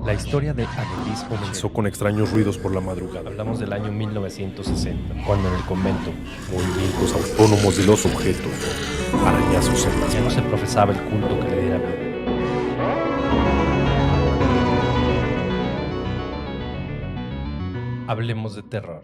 La historia de Anelis Comenzó con extraños ruidos por la madrugada, Hablamos del año 1960, cuando en el convento movimientos autónomos de los objetos, arañazos en las ya no se paredes. profesaba el culto que le diera vida. Hablemos de terror.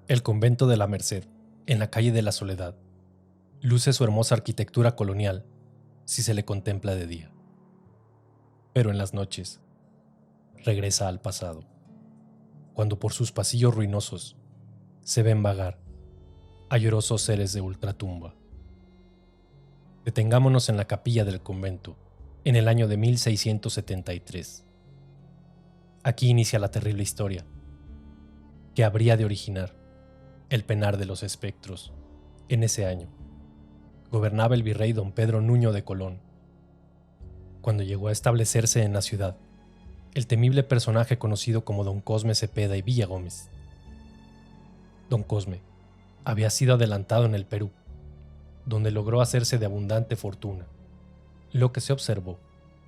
El convento de la Merced, en la calle de la Soledad, luce su hermosa arquitectura colonial si se le contempla de día. Pero en las noches, regresa al pasado, cuando por sus pasillos ruinosos se ven vagar a llorosos seres de ultratumba. Detengámonos en la capilla del convento, en el año de 1673. Aquí inicia la terrible historia, que habría de originar el penar de los espectros. En ese año, gobernaba el virrey don Pedro Nuño de Colón. Cuando llegó a establecerse en la ciudad, el temible personaje conocido como don Cosme Cepeda y Villagómez. Don Cosme había sido adelantado en el Perú, donde logró hacerse de abundante fortuna, lo que se observó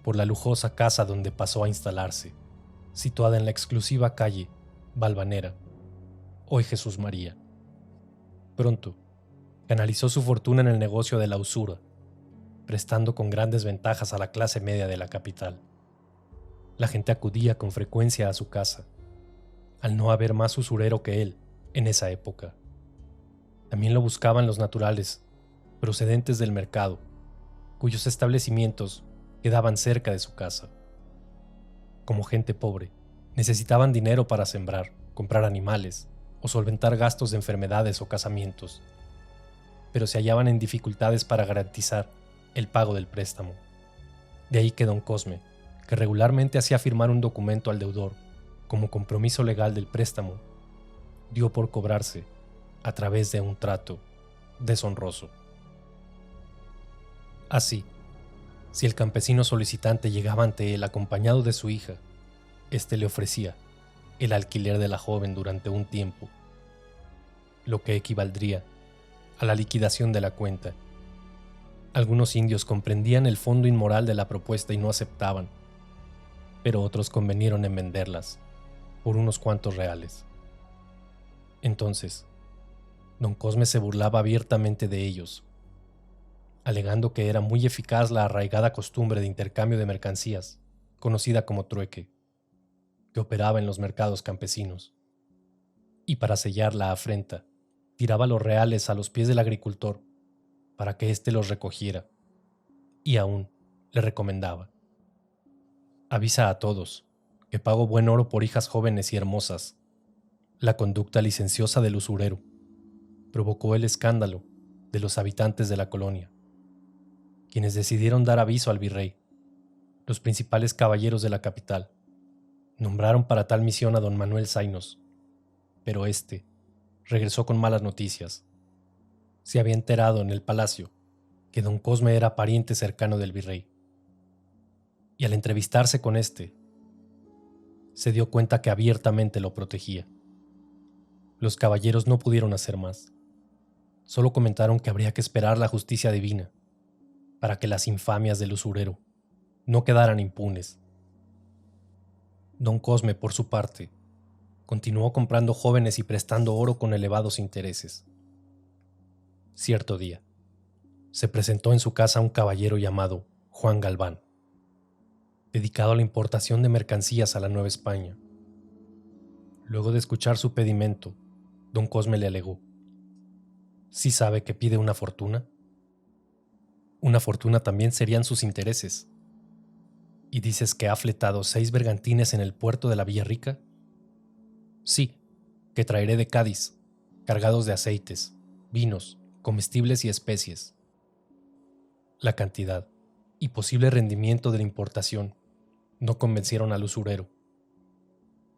por la lujosa casa donde pasó a instalarse, situada en la exclusiva calle Valvanera, hoy Jesús María. Pronto, canalizó su fortuna en el negocio de la usura, prestando con grandes ventajas a la clase media de la capital. La gente acudía con frecuencia a su casa, al no haber más usurero que él en esa época. También lo buscaban los naturales, procedentes del mercado, cuyos establecimientos quedaban cerca de su casa. Como gente pobre, necesitaban dinero para sembrar, comprar animales o solventar gastos de enfermedades o casamientos, pero se hallaban en dificultades para garantizar el pago del préstamo. De ahí que don Cosme, que regularmente hacía firmar un documento al deudor como compromiso legal del préstamo, dio por cobrarse a través de un trato deshonroso. Así, si el campesino solicitante llegaba ante él acompañado de su hija, éste le ofrecía el alquiler de la joven durante un tiempo, lo que equivaldría a la liquidación de la cuenta. Algunos indios comprendían el fondo inmoral de la propuesta y no aceptaban, pero otros convinieron en venderlas por unos cuantos reales. Entonces, don Cosme se burlaba abiertamente de ellos, alegando que era muy eficaz la arraigada costumbre de intercambio de mercancías, conocida como trueque, que operaba en los mercados campesinos. Y para sellar la afrenta, tiraba los reales a los pies del agricultor para que éste los recogiera, y aún le recomendaba: avisa a todos que pago buen oro por hijas jóvenes y hermosas. La conducta licenciosa del usurero provocó el escándalo de los habitantes de la colonia, quienes decidieron dar aviso al virrey. Los principales caballeros de la capital nombraron para tal misión a don Manuel Zainos, pero éste regresó con malas noticias. Se había enterado en el palacio que don Cosme era pariente cercano del virrey, y al entrevistarse con éste, se dio cuenta que abiertamente lo protegía. Los caballeros no pudieron hacer más. Solo comentaron que habría que esperar la justicia divina para que las infamias del usurero no quedaran impunes. Don Cosme, por su parte, continuó comprando jóvenes y prestando oro con elevados intereses. Cierto día, se presentó en su casa un caballero llamado Juan Galván, dedicado a la importación de mercancías a la Nueva España. Luego de escuchar su pedimento, don Cosme le alegó: ¿sí sabe que pide una fortuna? Una fortuna también serían sus intereses. ¿Y dices que ha fletado 6 bergantines en el puerto de la Villarrica? Sí, que traeré de Cádiz, cargados de aceites, vinos, comestibles y especies. La cantidad y posible rendimiento de la importación no convencieron al usurero,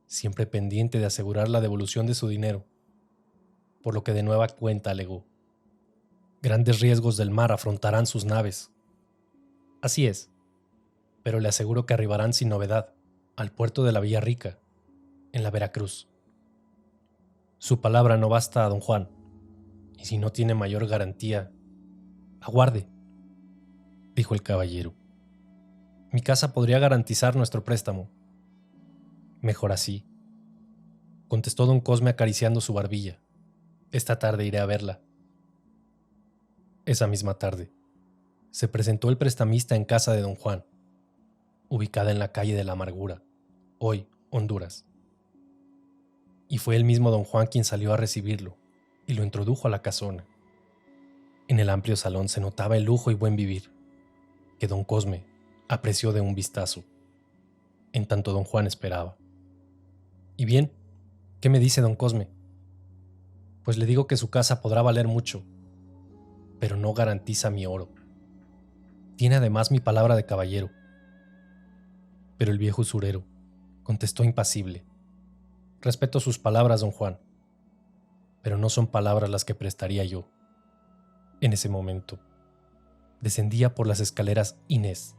siempre pendiente de asegurar la devolución de su dinero, por lo que de nueva cuenta alegó: grandes riesgos del mar afrontarán sus naves. Así es, pero le aseguro que arribarán sin novedad al puerto de la Villa Rica, en la Veracruz. Su palabra no basta a don Juan, y si no tiene mayor garantía, aguarde, dijo el caballero. Mi casa podría garantizar nuestro préstamo. Mejor así, contestó don Cosme acariciando su barbilla. Esta tarde iré a verla. Esa misma tarde, se presentó el prestamista en casa de don Juan, ubicada en la calle de la Amargura, hoy Honduras. Y fue el mismo don Juan quien salió a recibirlo y lo introdujo a la casona. En el amplio salón se notaba el lujo y buen vivir, que don Cosme apreció de un vistazo, en tanto don Juan esperaba. ¿Y bien? ¿Qué me dice don Cosme? Pues le digo que su casa podrá valer mucho, pero no garantiza mi oro. Tiene además mi palabra de caballero. Pero el viejo usurero contestó impasible. Respeto sus palabras, don Juan, pero no son palabras las que prestaría yo. En ese momento, descendía por las escaleras Inés,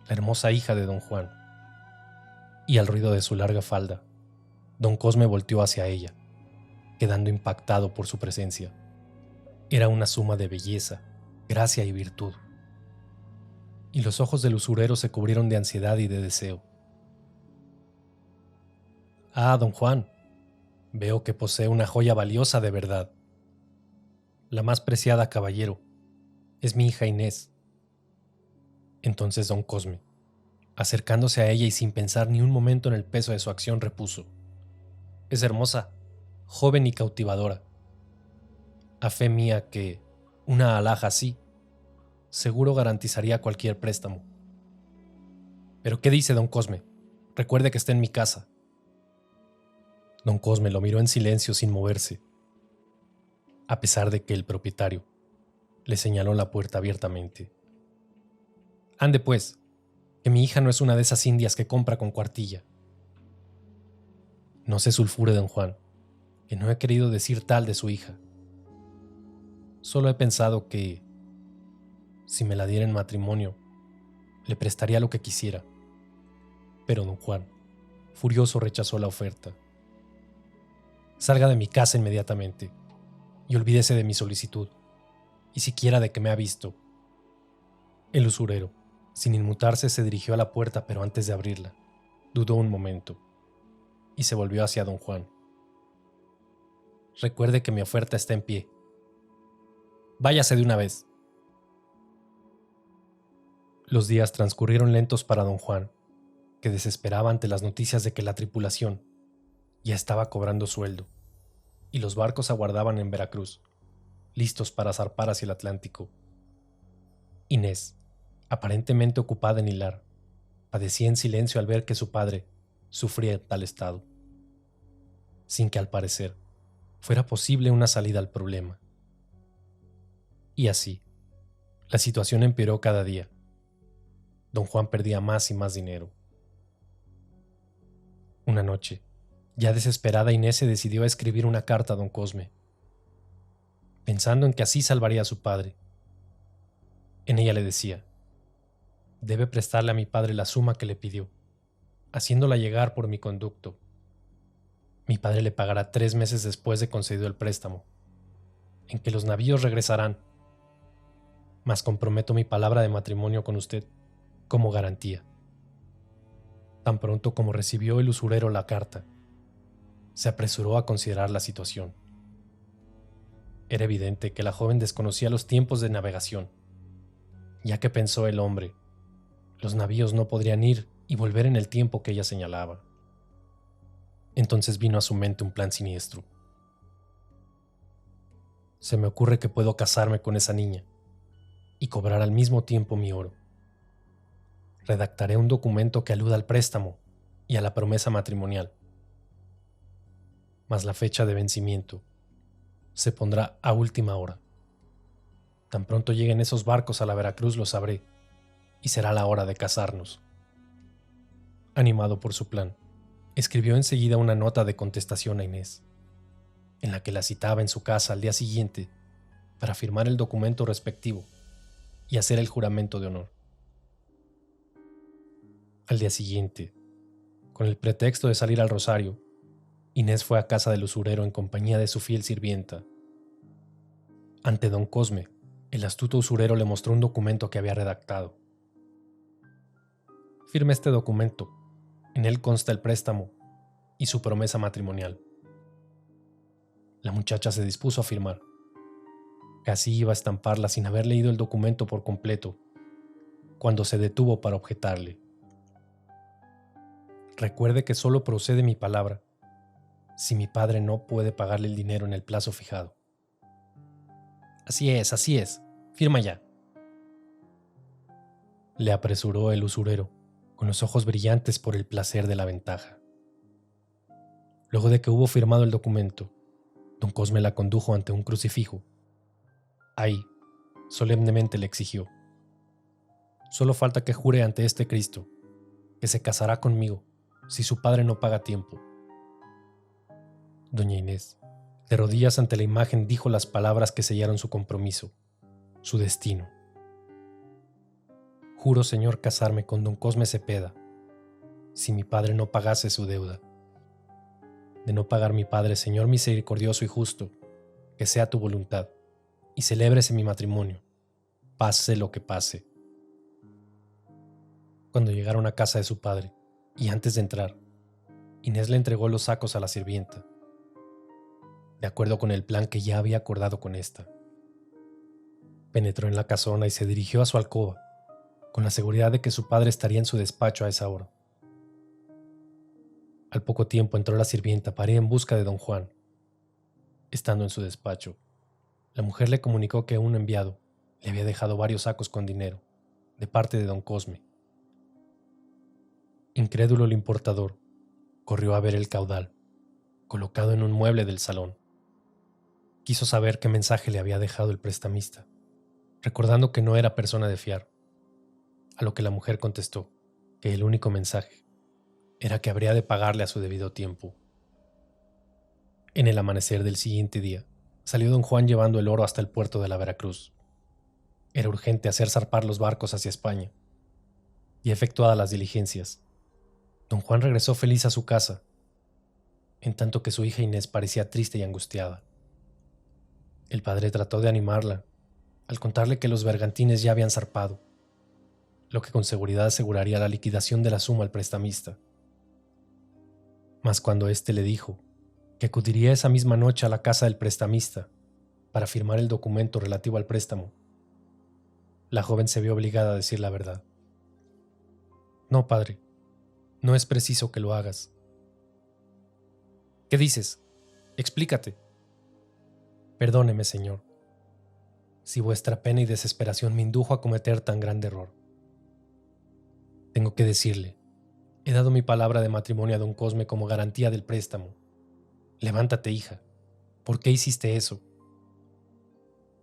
la hermosa hija de don Juan, y al ruido de su larga falda, don Cosme volteó hacia ella, quedando impactado por su presencia. Era una suma de belleza, gracia y virtud, y los ojos del usurero se cubrieron de ansiedad y de deseo. Ah, don Juan, veo que posee una joya valiosa de verdad. La más preciada, caballero, es mi hija Inés. Entonces don Cosme, acercándose a ella y sin pensar ni un momento en el peso de su acción, repuso: es hermosa, joven y cautivadora. A fe mía que una alhaja así seguro garantizaría cualquier préstamo. ¿Pero qué dice don Cosme? Recuerde que está en mi casa. Don Cosme lo miró en silencio sin moverse, a pesar de que el propietario le señaló la puerta abiertamente. Ande pues, que mi hija no es una de esas indias que compra con cuartilla. No se sulfure, don Juan, que no he querido decir tal de su hija. Solo he pensado que, si me la diera en matrimonio, le prestaría lo que quisiera. Pero don Juan, furioso, rechazó la oferta. Salga de mi casa inmediatamente y olvídese de mi solicitud, y siquiera de que me ha visto. El usurero, sin inmutarse, se dirigió a la puerta, pero antes de abrirla, dudó un momento y se volvió hacia don Juan. Recuerde que mi oferta está en pie. Váyase de una vez. Los días transcurrieron lentos para don Juan, que desesperaba ante las noticias de que la tripulación ya estaba cobrando sueldo y los barcos aguardaban en Veracruz, listos para zarpar hacia el Atlántico. Inés, aparentemente ocupada en hilar, padecía en silencio al ver que su padre sufría en tal estado, sin que al parecer fuera posible una salida al problema. Y así, la situación empeoró cada día. Don Juan perdía más y más dinero. Una noche, ya desesperada, Inés se decidió a escribir una carta a don Cosme, pensando en que así salvaría a su padre. En ella le decía: debe prestarle a mi padre la suma que le pidió, haciéndola llegar por mi conducto. Mi padre le pagará 3 meses después de concedido el préstamo, en que los navíos regresarán, mas comprometo mi palabra de matrimonio con usted como garantía. Tan pronto como recibió el usurero la carta, se apresuró a considerar la situación. Era evidente que la joven desconocía los tiempos de navegación, ya que, pensó el hombre, los navíos no podrían ir y volver en el tiempo que ella señalaba. Entonces vino a su mente un plan siniestro. Se me ocurre que puedo casarme con esa niña y cobrar al mismo tiempo mi oro. Redactaré un documento que aluda al préstamo y a la promesa matrimonial, mas la fecha de vencimiento se pondrá a última hora. Tan pronto lleguen esos barcos a la Veracruz lo sabré, y será la hora de casarnos. Animado por su plan, escribió enseguida una nota de contestación a Inés, en la que la citaba en su casa al día siguiente para firmar el documento respectivo y hacer el juramento de honor. Al día siguiente, con el pretexto de salir al rosario, Inés fue a casa del usurero en compañía de su fiel sirvienta. Ante don Cosme, el astuto usurero le mostró un documento que había redactado. Firme este documento. En él consta el préstamo y su promesa matrimonial. La muchacha se dispuso a firmar. Casi iba a estamparla sin haber leído el documento por completo, cuando se detuvo para objetarle. Recuerde que solo procede mi palabra, si mi padre no puede pagarle el dinero en el plazo fijado. Así es, firma ya. Le apresuró el usurero, con los ojos brillantes por el placer de la ventaja. Luego de que hubo firmado el documento, don Cosme la condujo ante un crucifijo. Ahí, solemnemente le exigió: solo falta que jure ante este Cristo que se casará conmigo si su padre no paga a tiempo. Doña Inés, de rodillas ante la imagen, dijo las palabras que sellaron su compromiso, su destino. Juro, señor, casarme con don Cosme Cepeda, si mi padre no pagase su deuda. De no pagar mi padre, Señor misericordioso y justo, que sea tu voluntad, y celébrese mi matrimonio, pase lo que pase. Cuando llegaron a casa de su padre, y antes de entrar, Inés le entregó los sacos a la sirvienta, de acuerdo con el plan que ya había acordado con ésta. Penetró en la casona y se dirigió a su alcoba, con la seguridad de que su padre estaría en su despacho a esa hora. Al poco tiempo entró la sirvienta para ir en busca de don Juan. Estando en su despacho, la mujer le comunicó que un enviado le había dejado varios sacos con dinero, de parte de don Cosme. Incrédulo el importador, corrió a ver el caudal, colocado en un mueble del salón. Quiso saber qué mensaje le había dejado el prestamista, recordando que no era persona de fiar, a lo que la mujer contestó que el único mensaje era que habría de pagarle a su debido tiempo. En el amanecer del siguiente día, salió don Juan llevando el oro hasta el puerto de la Veracruz. Era urgente hacer zarpar los barcos hacia España, y efectuadas las diligencias, don Juan regresó feliz a su casa, en tanto que su hija Inés parecía triste y angustiada. El padre trató de animarla, al contarle que los bergantines ya habían zarpado, lo que con seguridad aseguraría la liquidación de la suma al prestamista. Mas cuando éste le dijo que acudiría esa misma noche a la casa del prestamista para firmar el documento relativo al préstamo, la joven se vio obligada a decir la verdad. No, padre, no es preciso que lo hagas. ¿Qué dices? Explícate. Perdóneme, señor, si vuestra pena y desesperación me indujo a cometer tan grande error. Tengo que decirle, he dado mi palabra de matrimonio a don Cosme como garantía del préstamo. Levántate, hija. ¿Por qué hiciste eso?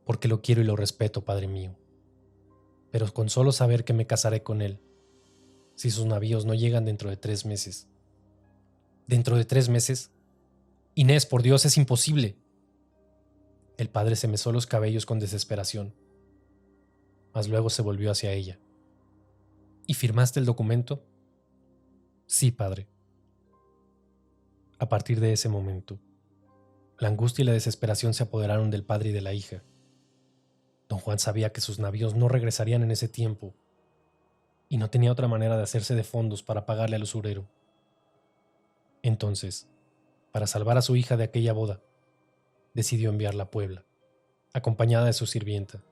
Porque lo quiero y lo respeto, padre mío. Pero con solo saber que me casaré con él, si sus navíos no llegan dentro de 3 meses. ¿Dentro de 3 meses? Inés, por Dios, es imposible. El padre se mesó los cabellos con desesperación, mas luego se volvió hacia ella. ¿Y firmaste el documento? Sí, padre. A partir de ese momento, la angustia y la desesperación se apoderaron del padre y de la hija. Don Juan sabía que sus navíos no regresarían en ese tiempo y no tenía otra manera de hacerse de fondos para pagarle al usurero. Entonces, para salvar a su hija de aquella boda, decidió enviarla a Puebla, acompañada de su sirvienta.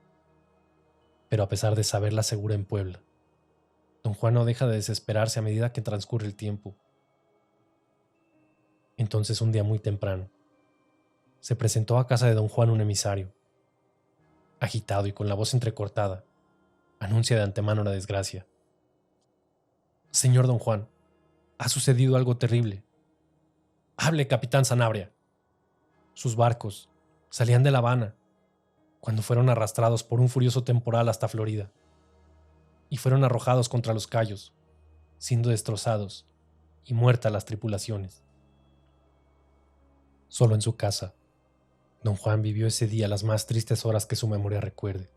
Pero a pesar de saberla segura en Puebla, don Juan no deja de desesperarse a medida que transcurre el tiempo. Entonces, un día muy temprano, se presentó a casa de don Juan un emisario. Agitado y con la voz entrecortada, anuncia de antemano la desgracia. Señor don Juan, ha sucedido algo terrible. Hable, capitán Sanabria. Sus barcos salían de La Habana cuando fueron arrastrados por un furioso temporal hasta Florida y fueron arrojados contra los cayos, siendo destrozados y muertas las tripulaciones. Solo en su casa, don Juan vivió ese día las más tristes horas que su memoria recuerde.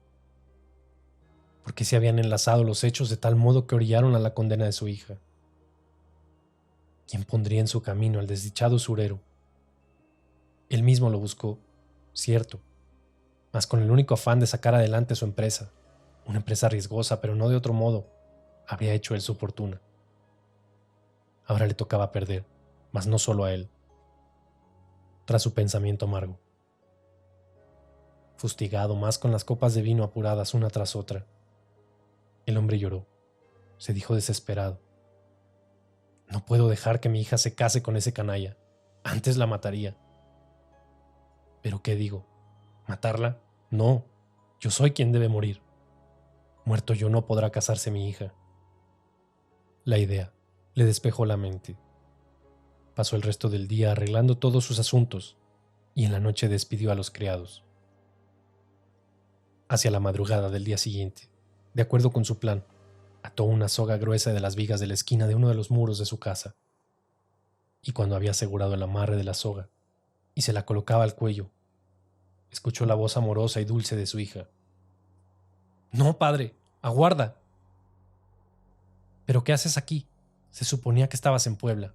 ¿Por qué se habían enlazado los hechos de tal modo que orillaron a la condena de su hija? ¿Quién pondría en su camino al desdichado usurero? Él mismo lo buscó, cierto, mas con el único afán de sacar adelante su empresa, una empresa riesgosa, pero no de otro modo, habría hecho él su fortuna. Ahora le tocaba perder, mas no solo a él. Tras su pensamiento amargo, fustigado más con las copas de vino apuradas una tras otra, el hombre lloró, se dijo desesperado: no puedo dejar que mi hija se case con ese canalla, antes la mataría. ¿Pero qué digo? ¿Matarla? No, yo soy quien debe morir. Muerto yo no podrá casarse mi hija. La idea le despejó la mente. Pasó el resto del día arreglando todos sus asuntos y en la noche despidió a los criados. Hacia la madrugada del día siguiente, de acuerdo con su plan, ató una soga gruesa de las vigas de la esquina de uno de los muros de su casa. Y cuando había asegurado el amarre de la soga y se la colocaba al cuello, escuchó la voz amorosa y dulce de su hija. «No, padre, aguarda». «¿Pero qué haces aquí? Se suponía que estabas en Puebla.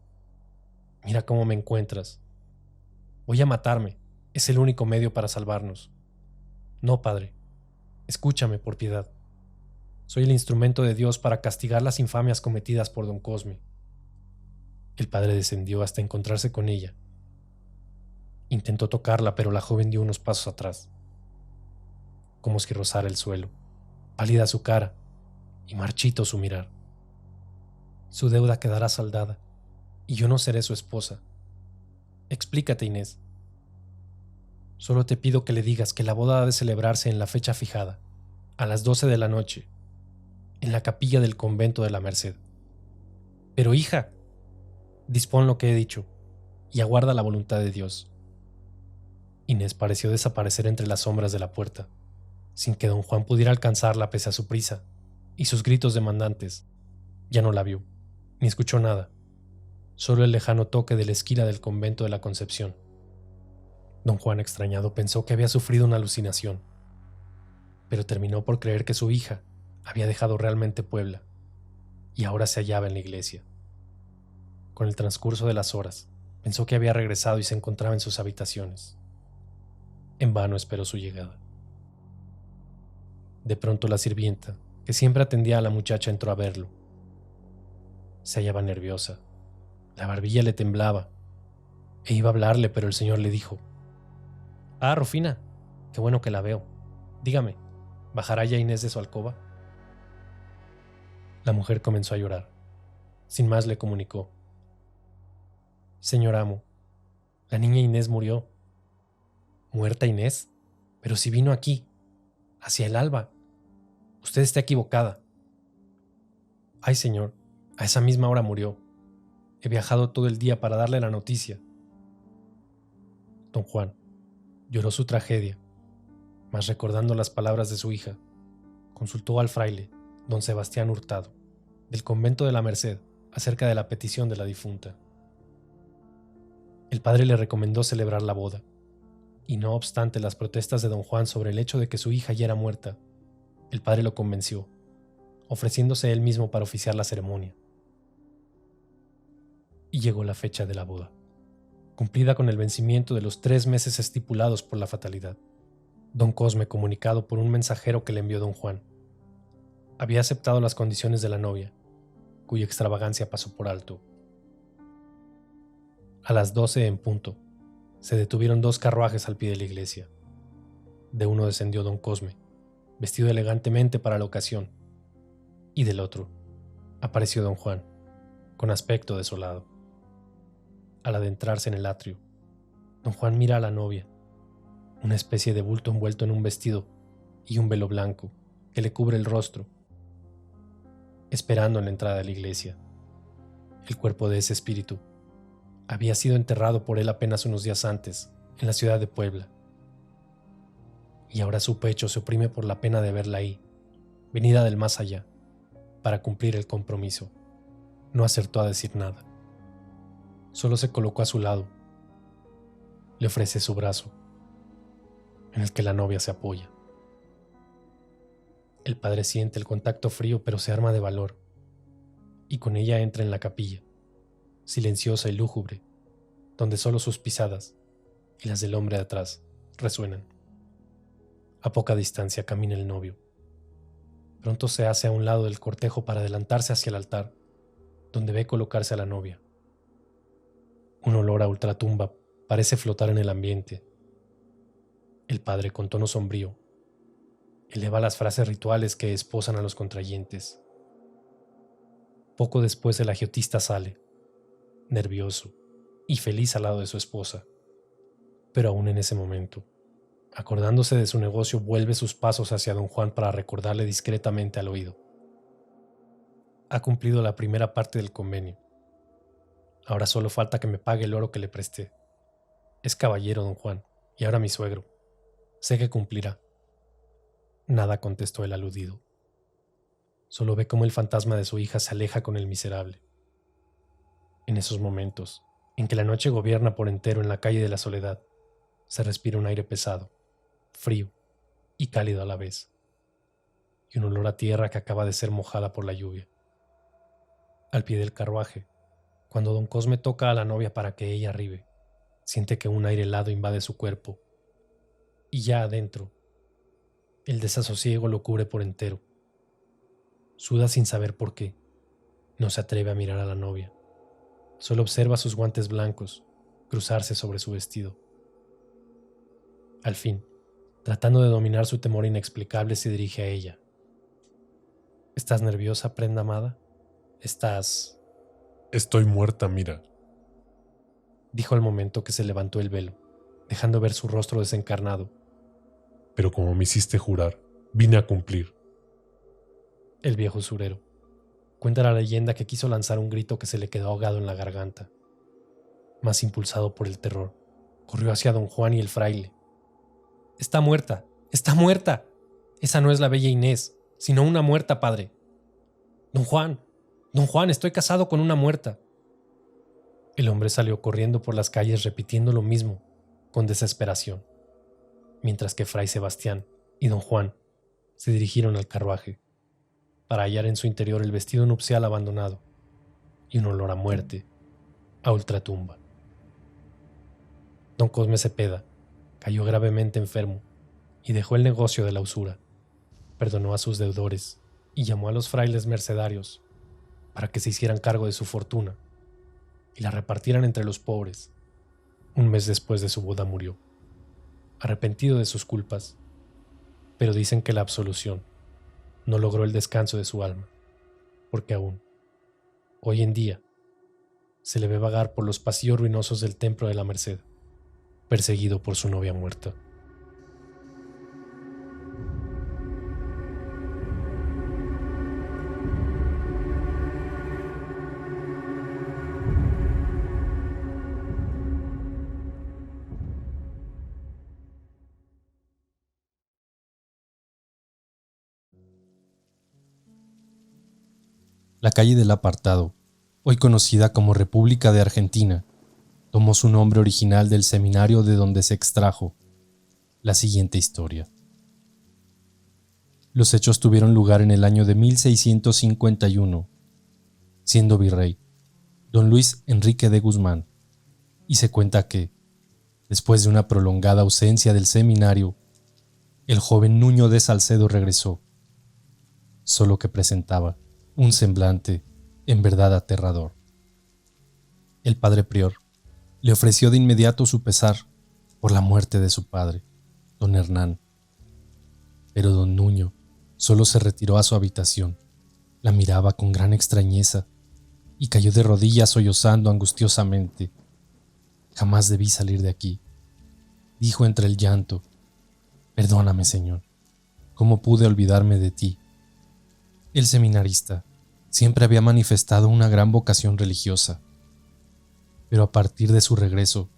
Mira cómo me encuentras. Voy a matarme, es el único medio para salvarnos. No, padre, escúchame por piedad. Soy el instrumento de Dios para castigar las infamias cometidas por don Cosme». El padre descendió hasta encontrarse con ella. Intentó tocarla, pero la joven dio unos pasos atrás, como si rozara el suelo, pálida su cara y marchito su mirar. Su deuda quedará saldada, y yo no seré su esposa. Explícate, Inés. Solo te pido que le digas que la boda ha de celebrarse en la fecha fijada, a las 12 de la noche, en la capilla del convento de la Merced. Pero, hija, dispón lo que he dicho, y aguarda la voluntad de Dios. Inés pareció desaparecer entre las sombras de la puerta, sin que don Juan pudiera alcanzarla pese a su prisa y sus gritos demandantes. Ya no la vio, ni escuchó nada, solo el lejano toque de la esquina del convento de la Concepción. Don Juan, extrañado, pensó que había sufrido una alucinación, pero terminó por creer que su hija había dejado realmente Puebla y ahora se hallaba en la iglesia. Con el transcurso de las horas, pensó que había regresado y se encontraba en sus habitaciones. En vano esperó su llegada. De pronto la sirvienta, que siempre atendía a la muchacha, entró a verlo. Se hallaba nerviosa, la barbilla le temblaba, e iba a hablarle, pero el señor le dijo: «Ah, Rufina, qué bueno que la veo. Dígame, ¿bajará ya Inés de su alcoba?». La mujer comenzó a llorar. Sin más le comunicó: «Señor amo, la niña Inés murió». «¿Muerta Inés? Pero si vino aquí, hacia el alba. Usted está equivocada». «Ay, señor, a esa misma hora murió. He viajado todo el día para darle la noticia». Don Juan lloró su tragedia, mas recordando las palabras de su hija, consultó al fraile don Sebastián Hurtado, del convento de la Merced, acerca de la petición de la difunta. El padre le recomendó celebrar la boda, y no obstante las protestas de don Juan sobre el hecho de que su hija ya era muerta, el padre lo convenció, ofreciéndose él mismo para oficiar la ceremonia. Y llegó la fecha de la boda, cumplida con el vencimiento de los 3 meses estipulados por la fatalidad. Don Cosme, comunicado por un mensajero que le envió don Juan, había aceptado las condiciones de la novia, cuya extravagancia pasó por alto. A las 12 en punto, se detuvieron 2 carruajes al pie de la iglesia. De uno descendió don Cosme, vestido elegantemente para la ocasión, y del otro apareció don Juan, con aspecto desolado. Al adentrarse en el atrio, don Juan mira a la novia, una especie de bulto envuelto en un vestido y un velo blanco que le cubre el rostro, esperando en la entrada de la iglesia. El cuerpo de ese espíritu había sido enterrado por él apenas unos días antes, en la ciudad de Puebla. Y ahora su pecho se oprime por la pena de verla ahí, venida del más allá, para cumplir el compromiso. No acertó a decir nada. Solo se colocó a su lado. Le ofrece su brazo, en el que la novia se apoya. El padre siente el contacto frío, pero se arma de valor, y con ella entra en la capilla, silenciosa y lúgubre, donde solo sus pisadas y las del hombre de atrás resuenan. A poca distancia camina el novio. Pronto se hace a un lado del cortejo para adelantarse hacia el altar, donde ve colocarse a la novia. Un olor a ultratumba parece flotar en el ambiente. El padre, con tono sombrío, eleva las frases rituales que esposan a los contrayentes. Poco después el agiotista sale, nervioso y feliz al lado de su esposa. Pero aún en ese momento, acordándose de su negocio, vuelve sus pasos hacia don Juan para recordarle discretamente al oído: ha cumplido la primera parte del convenio. Ahora solo falta que me pague el oro que le presté. Es caballero, don Juan, y ahora mi suegro. Sé que cumplirá. Nada contestó el aludido. Solo ve cómo el fantasma de su hija se aleja con el miserable. En esos momentos, en que la noche gobierna por entero en la calle de la Soledad, se respira un aire pesado, frío y cálido a la vez, y un olor a tierra que acaba de ser mojada por la lluvia. Al pie del carruaje, cuando don Cosme toca a la novia para que ella arribe, siente que un aire helado invade su cuerpo, y ya adentro, el desasosiego lo cubre por entero. Suda sin saber por qué. No se atreve a mirar a la novia. Solo observa sus guantes blancos cruzarse sobre su vestido. Al fin, tratando de dominar su temor inexplicable, se dirige a ella. ¿Estás nerviosa, prenda amada? ¿Estás...? Estoy muerta, mira. Dijo al momento que se levantó el velo, dejando ver su rostro desencarnado. Pero como me hiciste jurar, vine a cumplir. El viejo usurero cuenta la leyenda que quiso lanzar un grito que se le quedó ahogado en la garganta. Más impulsado por el terror, corrió hacia don Juan y el fraile. ¡Está muerta! ¡Está muerta! Esa no es la bella Inés, sino una muerta, padre. Don Juan, estoy casado con una muerta. El hombre salió corriendo por las calles repitiendo lo mismo, con desesperación, mientras que Fray Sebastián y don Juan se dirigieron al carruaje, para hallar en su interior el vestido nupcial abandonado y un olor a muerte, a ultratumba. Don Cosme Cepeda cayó gravemente enfermo y dejó el negocio de la usura. Perdonó a sus deudores y llamó a los frailes mercedarios para que se hicieran cargo de su fortuna y la repartieran entre los pobres. Un mes después de su boda murió, arrepentido de sus culpas, pero dicen que la absolución no logró el descanso de su alma, porque aún, hoy en día, se le ve vagar por los pasillos ruinosos del Templo de la Merced, perseguido por su novia muerta. La calle del Apartado, hoy conocida como República de Argentina, tomó su nombre original del seminario de donde se extrajo la siguiente historia. Los hechos tuvieron lugar en el año de 1651, siendo virrey don Luis Enrique de Guzmán, y se cuenta que, después de una prolongada ausencia del seminario, el joven Nuño de Salcedo regresó, solo que presentaba un semblante en verdad aterrador. El padre prior le ofreció de inmediato su pesar por la muerte de su padre, don Hernán. Pero don Nuño solo se retiró a su habitación, la miraba con gran extrañeza y cayó de rodillas sollozando angustiosamente. «Jamás debí salir de aquí», dijo entre el llanto. «Perdóname, Señor, ¿cómo pude olvidarme de ti?» El seminarista siempre había manifestado una gran vocación religiosa, pero a partir de su regreso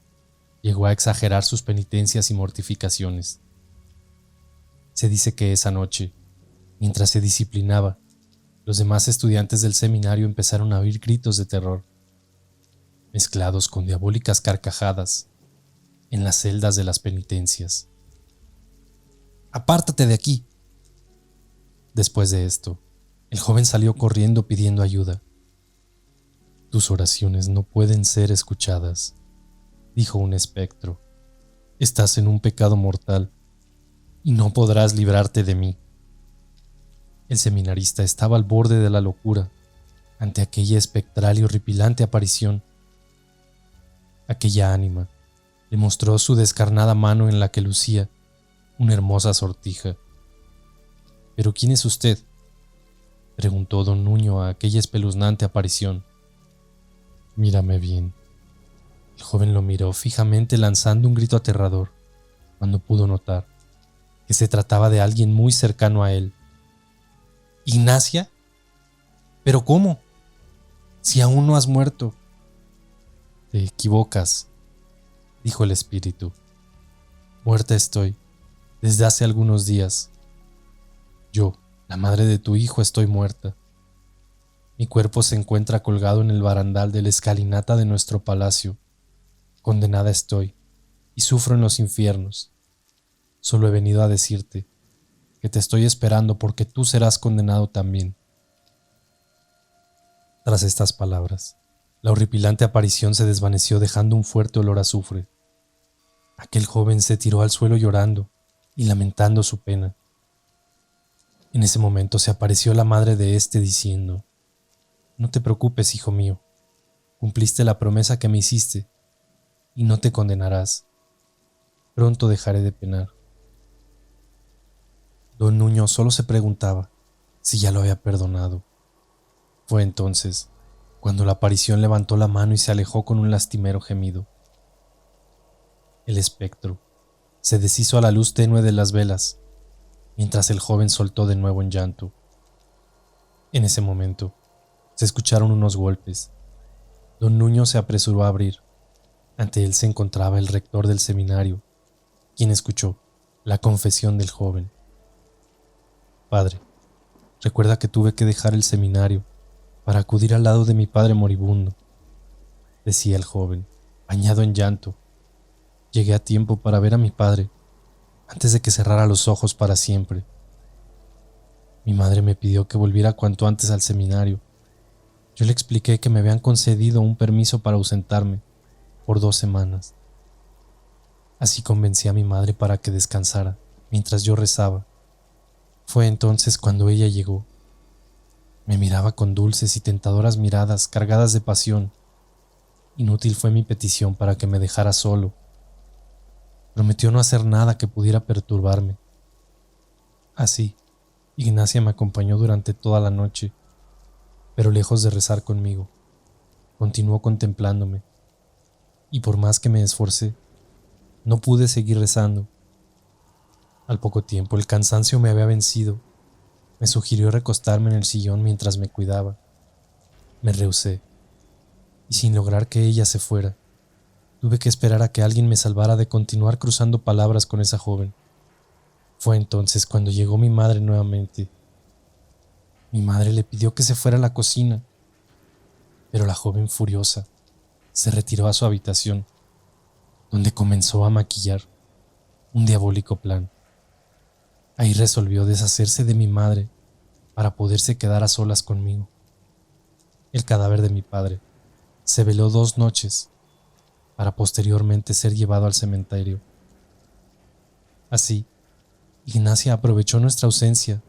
llegó a exagerar sus penitencias y mortificaciones. Se dice que esa noche, mientras se disciplinaba, los demás estudiantes del seminario empezaron a oír gritos de terror, mezclados con diabólicas carcajadas, en las celdas de las penitencias. «¡Apártate de aquí!», Después de esto, el joven salió corriendo pidiendo ayuda. «Tus oraciones no pueden ser escuchadas», dijo un espectro. «Estás en un pecado mortal y no podrás librarte de mí». El seminarista estaba al borde de la locura ante aquella espectral y horripilante aparición. Aquella ánima le mostró su descarnada mano en la que lucía una hermosa sortija. «¿Pero quién es usted?», preguntó don Nuño a aquella espeluznante aparición. «Mírame bien». El joven lo miró fijamente lanzando un grito aterrador cuando pudo notar que se trataba de alguien muy cercano a él. «¿Ignacia? ¿Pero cómo? Si aún no has muerto». «Te equivocas», dijo el espíritu. «Muerta estoy desde hace algunos días. Yo, la madre de tu hijo, estoy muerta. Mi cuerpo se encuentra colgado en el barandal de la escalinata de nuestro palacio. Condenada estoy y sufro en los infiernos. Solo he venido a decirte que te estoy esperando porque tú serás condenado también». Tras estas palabras, la horripilante aparición se desvaneció dejando un fuerte olor a azufre. Aquel joven se tiró al suelo llorando y lamentando su pena. En ese momento se apareció la madre de éste diciendo: «No te preocupes, hijo mío, cumpliste la promesa que me hiciste y no te condenarás. Pronto dejaré de penar». Don Nuño solo se preguntaba si ya lo había perdonado. Fue entonces cuando la aparición levantó la mano y se alejó con un lastimero gemido. El espectro se deshizo a la luz tenue de las velas, mientras el joven soltó de nuevo en llanto. En ese momento se escucharon unos golpes. Don Nuño se apresuró a abrir. Ante él se encontraba el rector del seminario, quien escuchó la confesión del joven. «Padre, recuerda que tuve que dejar el seminario para acudir al lado de mi padre moribundo», decía el joven, bañado en llanto. «Llegué a tiempo para ver a mi padre antes de que cerrara los ojos para siempre. Mi madre me pidió que volviera cuanto antes al seminario. Yo le expliqué que me habían concedido un permiso para ausentarme por 2 semanas. Así convencí a mi madre para que descansara mientras yo rezaba. Fue entonces cuando ella llegó. Me miraba con dulces y tentadoras miradas cargadas de pasión. Inútil fue mi petición para que me dejara solo. Prometió no hacer nada que pudiera perturbarme. Así, Ignacia me acompañó durante toda la noche, pero lejos de rezar conmigo, continuó contemplándome, y por más que me esforcé, no pude seguir rezando. Al poco tiempo el cansancio me había vencido. Me sugirió recostarme en el sillón mientras me cuidaba. Me rehusé, y sin lograr que ella se fuera, tuve que esperar a que alguien me salvara de continuar cruzando palabras con esa joven. Fue entonces cuando llegó mi madre nuevamente. Mi madre le pidió que se fuera a la cocina, pero la joven, furiosa, se retiró a su habitación, donde comenzó a maquillar un diabólico plan. Ahí resolvió deshacerse de mi madre para poderse quedar a solas conmigo. El cadáver de mi padre se veló 2 noches para posteriormente ser llevado al cementerio. Así, Ignacia aprovechó nuestra ausencia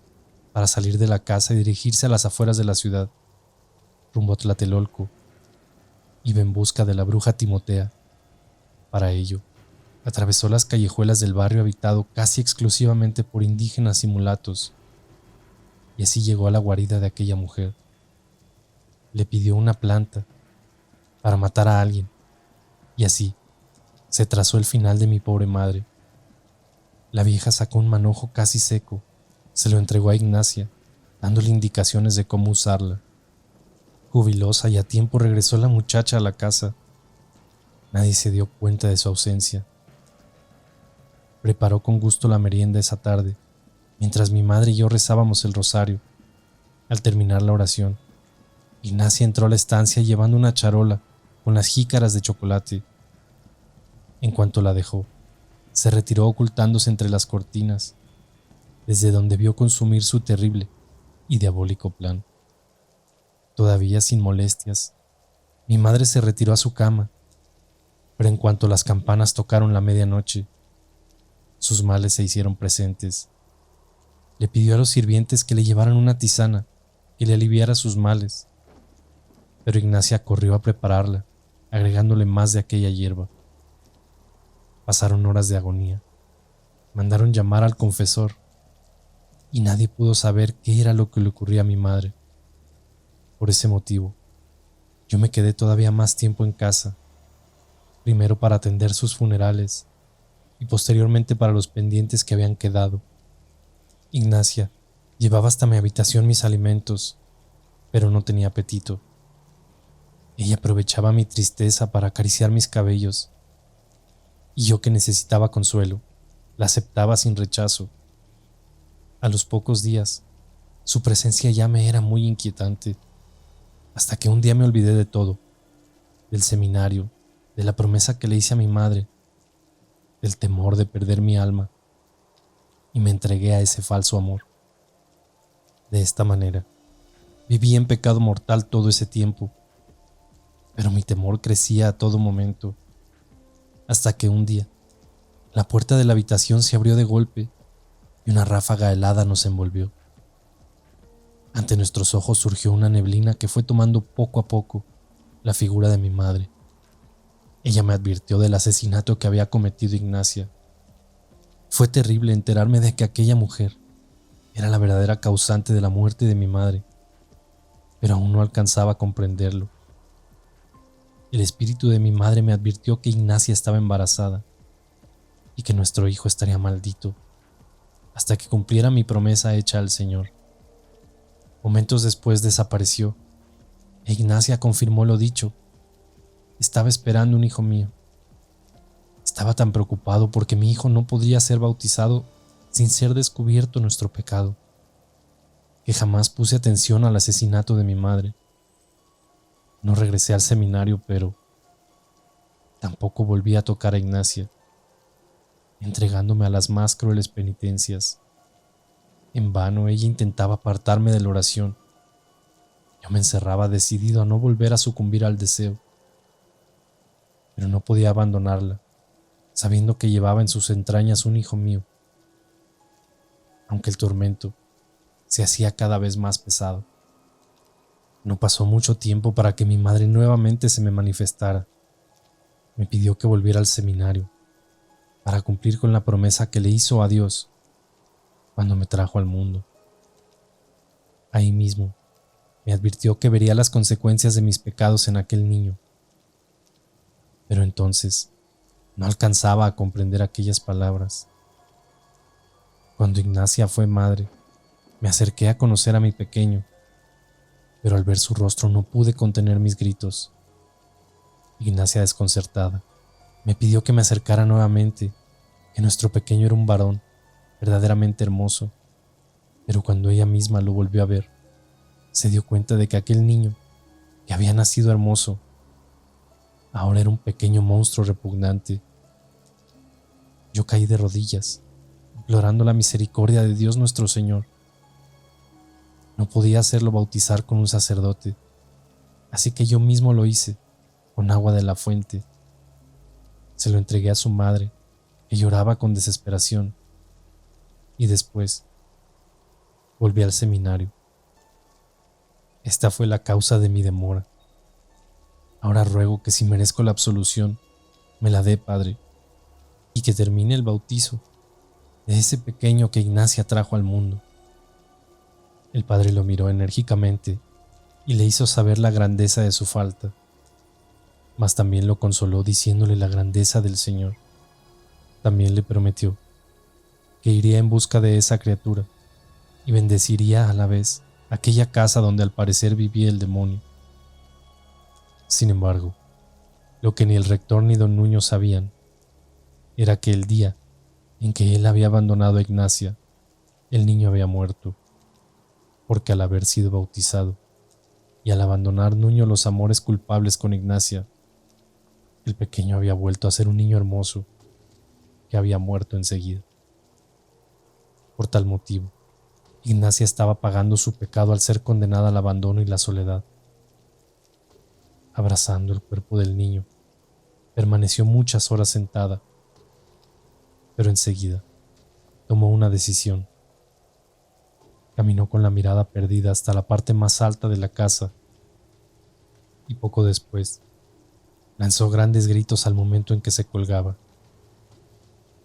para salir de la casa y dirigirse a las afueras de la ciudad, rumbo a Tlatelolco. Iba en busca de la bruja Timotea. Para ello, atravesó las callejuelas del barrio habitado casi exclusivamente por indígenas y mulatos, y así llegó a la guarida de aquella mujer. Le pidió una planta para matar a alguien, y así se trazó el final de mi pobre madre. La vieja sacó un manojo casi seco, se lo entregó a Ignacia, dándole indicaciones de cómo usarla. Jubilosa y a tiempo regresó la muchacha a la casa. Nadie se dio cuenta de su ausencia. Preparó con gusto la merienda esa tarde, mientras mi madre y yo rezábamos el rosario. Al terminar la oración, Ignacia entró a la estancia llevando una charola con las jícaras de chocolate. En cuanto la dejó, se retiró ocultándose entre las cortinas, desde donde vio consumir su terrible y diabólico plan. Todavía sin molestias, mi madre se retiró a su cama, pero en cuanto las campanas tocaron la medianoche, sus males se hicieron presentes. Le pidió a los sirvientes que le llevaran una tisana que le aliviara sus males, pero Ignacia corrió a prepararla, agregándole más de aquella hierba. Pasaron horas de agonía. Mandaron llamar al confesor y nadie pudo saber qué era lo que le ocurría a mi madre. Por ese motivo, yo me quedé todavía más tiempo en casa, primero para atender sus funerales y posteriormente para los pendientes que habían quedado. Ignacia llevaba hasta mi habitación mis alimentos, pero no tenía apetito. Ella aprovechaba mi tristeza para acariciar mis cabellos, y yo, que necesitaba consuelo, la aceptaba sin rechazo. A los pocos días, su presencia ya me era muy inquietante, hasta que un día me olvidé de todo, del seminario, de la promesa que le hice a mi madre, del temor de perder mi alma, y me entregué a ese falso amor. De esta manera, viví en pecado mortal todo ese tiempo, pero mi temor crecía a todo momento, hasta que un día, la puerta de la habitación se abrió de golpe y una ráfaga helada nos envolvió. Ante nuestros ojos surgió una neblina que fue tomando poco a poco la figura de mi madre. Ella me advirtió del asesinato que había cometido Ignacia. Fue terrible enterarme de que aquella mujer era la verdadera causante de la muerte de mi madre, pero aún no alcanzaba a comprenderlo. El espíritu de mi madre me advirtió que Ignacia estaba embarazada y que nuestro hijo estaría maldito hasta que cumpliera mi promesa hecha al Señor. Momentos después desapareció e Ignacia confirmó lo dicho. Estaba esperando un hijo mío. Estaba tan preocupado porque mi hijo no podría ser bautizado sin ser descubierto nuestro pecado, que jamás puse atención al asesinato de mi madre. No regresé al seminario, pero tampoco volví a tocar a Ignacia, entregándome a las más crueles penitencias. En vano ella intentaba apartarme de la oración. Yo me encerraba decidido a no volver a sucumbir al deseo, pero no podía abandonarla, sabiendo que llevaba en sus entrañas un hijo mío, aunque el tormento se hacía cada vez más pesado. No pasó mucho tiempo para que mi madre nuevamente se me manifestara. Me pidió que volviera al seminario para cumplir con la promesa que le hizo a Dios cuando me trajo al mundo. Ahí mismo me advirtió que vería las consecuencias de mis pecados en aquel niño. Pero entonces no alcanzaba a comprender aquellas palabras. Cuando Ignacia fue madre, me acerqué a conocer a mi pequeño, pero al ver su rostro no pude contener mis gritos. Ignacia, desconcertada, me pidió que me acercara nuevamente, que nuestro pequeño era un varón verdaderamente hermoso, pero cuando ella misma lo volvió a ver, se dio cuenta de que aquel niño, que había nacido hermoso, ahora era un pequeño monstruo repugnante. Yo caí de rodillas, implorando la misericordia de Dios nuestro Señor. No podía hacerlo bautizar con un sacerdote, así que yo mismo lo hice, con agua de la fuente. Se lo entregué a su madre, que lloraba con desesperación, y después volví al seminario. Esta fue la causa de mi demora. Ahora ruego que, si merezco la absolución, me la dé, Padre, y que termine el bautizo de ese pequeño que Ignacia trajo al mundo. El padre lo miró enérgicamente y le hizo saber la grandeza de su falta, mas también lo consoló diciéndole la grandeza del Señor. También le prometió que iría en busca de esa criatura y bendeciría a la vez aquella casa donde al parecer vivía el demonio. Sin embargo, lo que ni el rector ni don Nuño sabían era que el día en que él había abandonado a Ignacia, el niño había muerto, porque al haber sido bautizado y al abandonar Nuño los amores culpables con Ignacia, el pequeño había vuelto a ser un niño hermoso que había muerto enseguida. Por tal motivo, Ignacia estaba pagando su pecado al ser condenada al abandono y la soledad. Abrazando el cuerpo del niño, permaneció muchas horas sentada, pero enseguida tomó una decisión. Caminó con la mirada perdida hasta la parte más alta de la casa y poco después lanzó grandes gritos al momento en que se colgaba.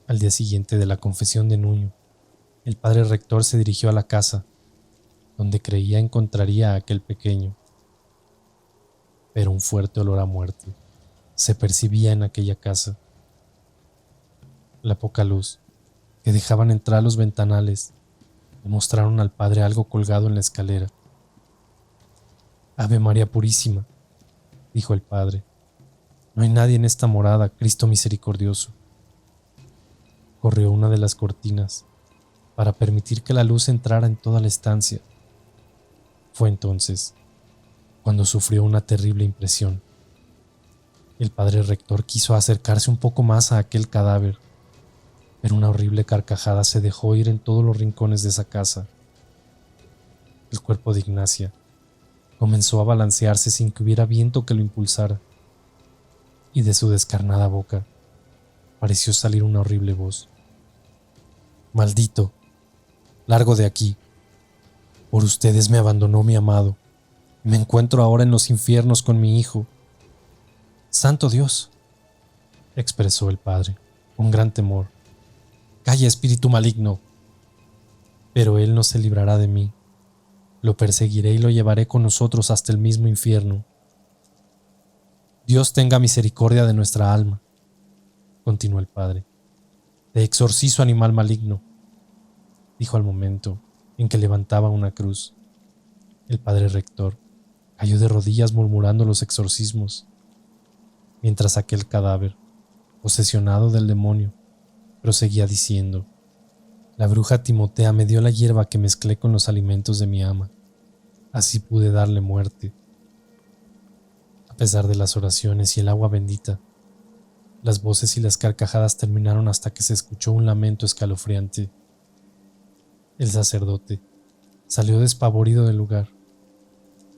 Al día siguiente de la confesión de Nuño, el padre rector se dirigió a la casa, donde creía encontraría a aquel pequeño. Pero un fuerte olor a muerte se percibía en aquella casa. La poca luz que dejaban entrar los ventanales le mostraron al padre algo colgado en la escalera. «Ave María Purísima», dijo el padre, «no hay nadie en esta morada, Cristo misericordioso». Corrió una de las cortinas para permitir que la luz entrara en toda la estancia. Fue entonces cuando sufrió una terrible impresión. El padre rector quiso acercarse un poco más a aquel cadáver, pero una horrible carcajada se dejó oír en todos los rincones de esa casa. El cuerpo de Ignacia comenzó a balancearse sin que hubiera viento que lo impulsara, y de su descarnada boca pareció salir una horrible voz. «Maldito, largo de aquí. Por ustedes me abandonó mi amado. Me encuentro ahora en los infiernos con mi hijo». «Santo Dios», expresó el padre, con gran temor. «Calla, espíritu maligno». «Pero él no se librará de mí. Lo perseguiré y lo llevaré con nosotros hasta el mismo infierno». «Dios tenga misericordia de nuestra alma», continuó el padre. «Te exorcizo, animal maligno», dijo al momento en que levantaba una cruz. El padre rector cayó de rodillas murmurando los exorcismos, mientras aquel cadáver, posesionado del demonio, proseguía diciendo: «La bruja Timotea me dio la hierba que mezclé con los alimentos de mi ama. Así pude darle muerte». A pesar de las oraciones y el agua bendita, las voces y las carcajadas terminaron hasta que se escuchó un lamento escalofriante. El sacerdote salió despavorido del lugar.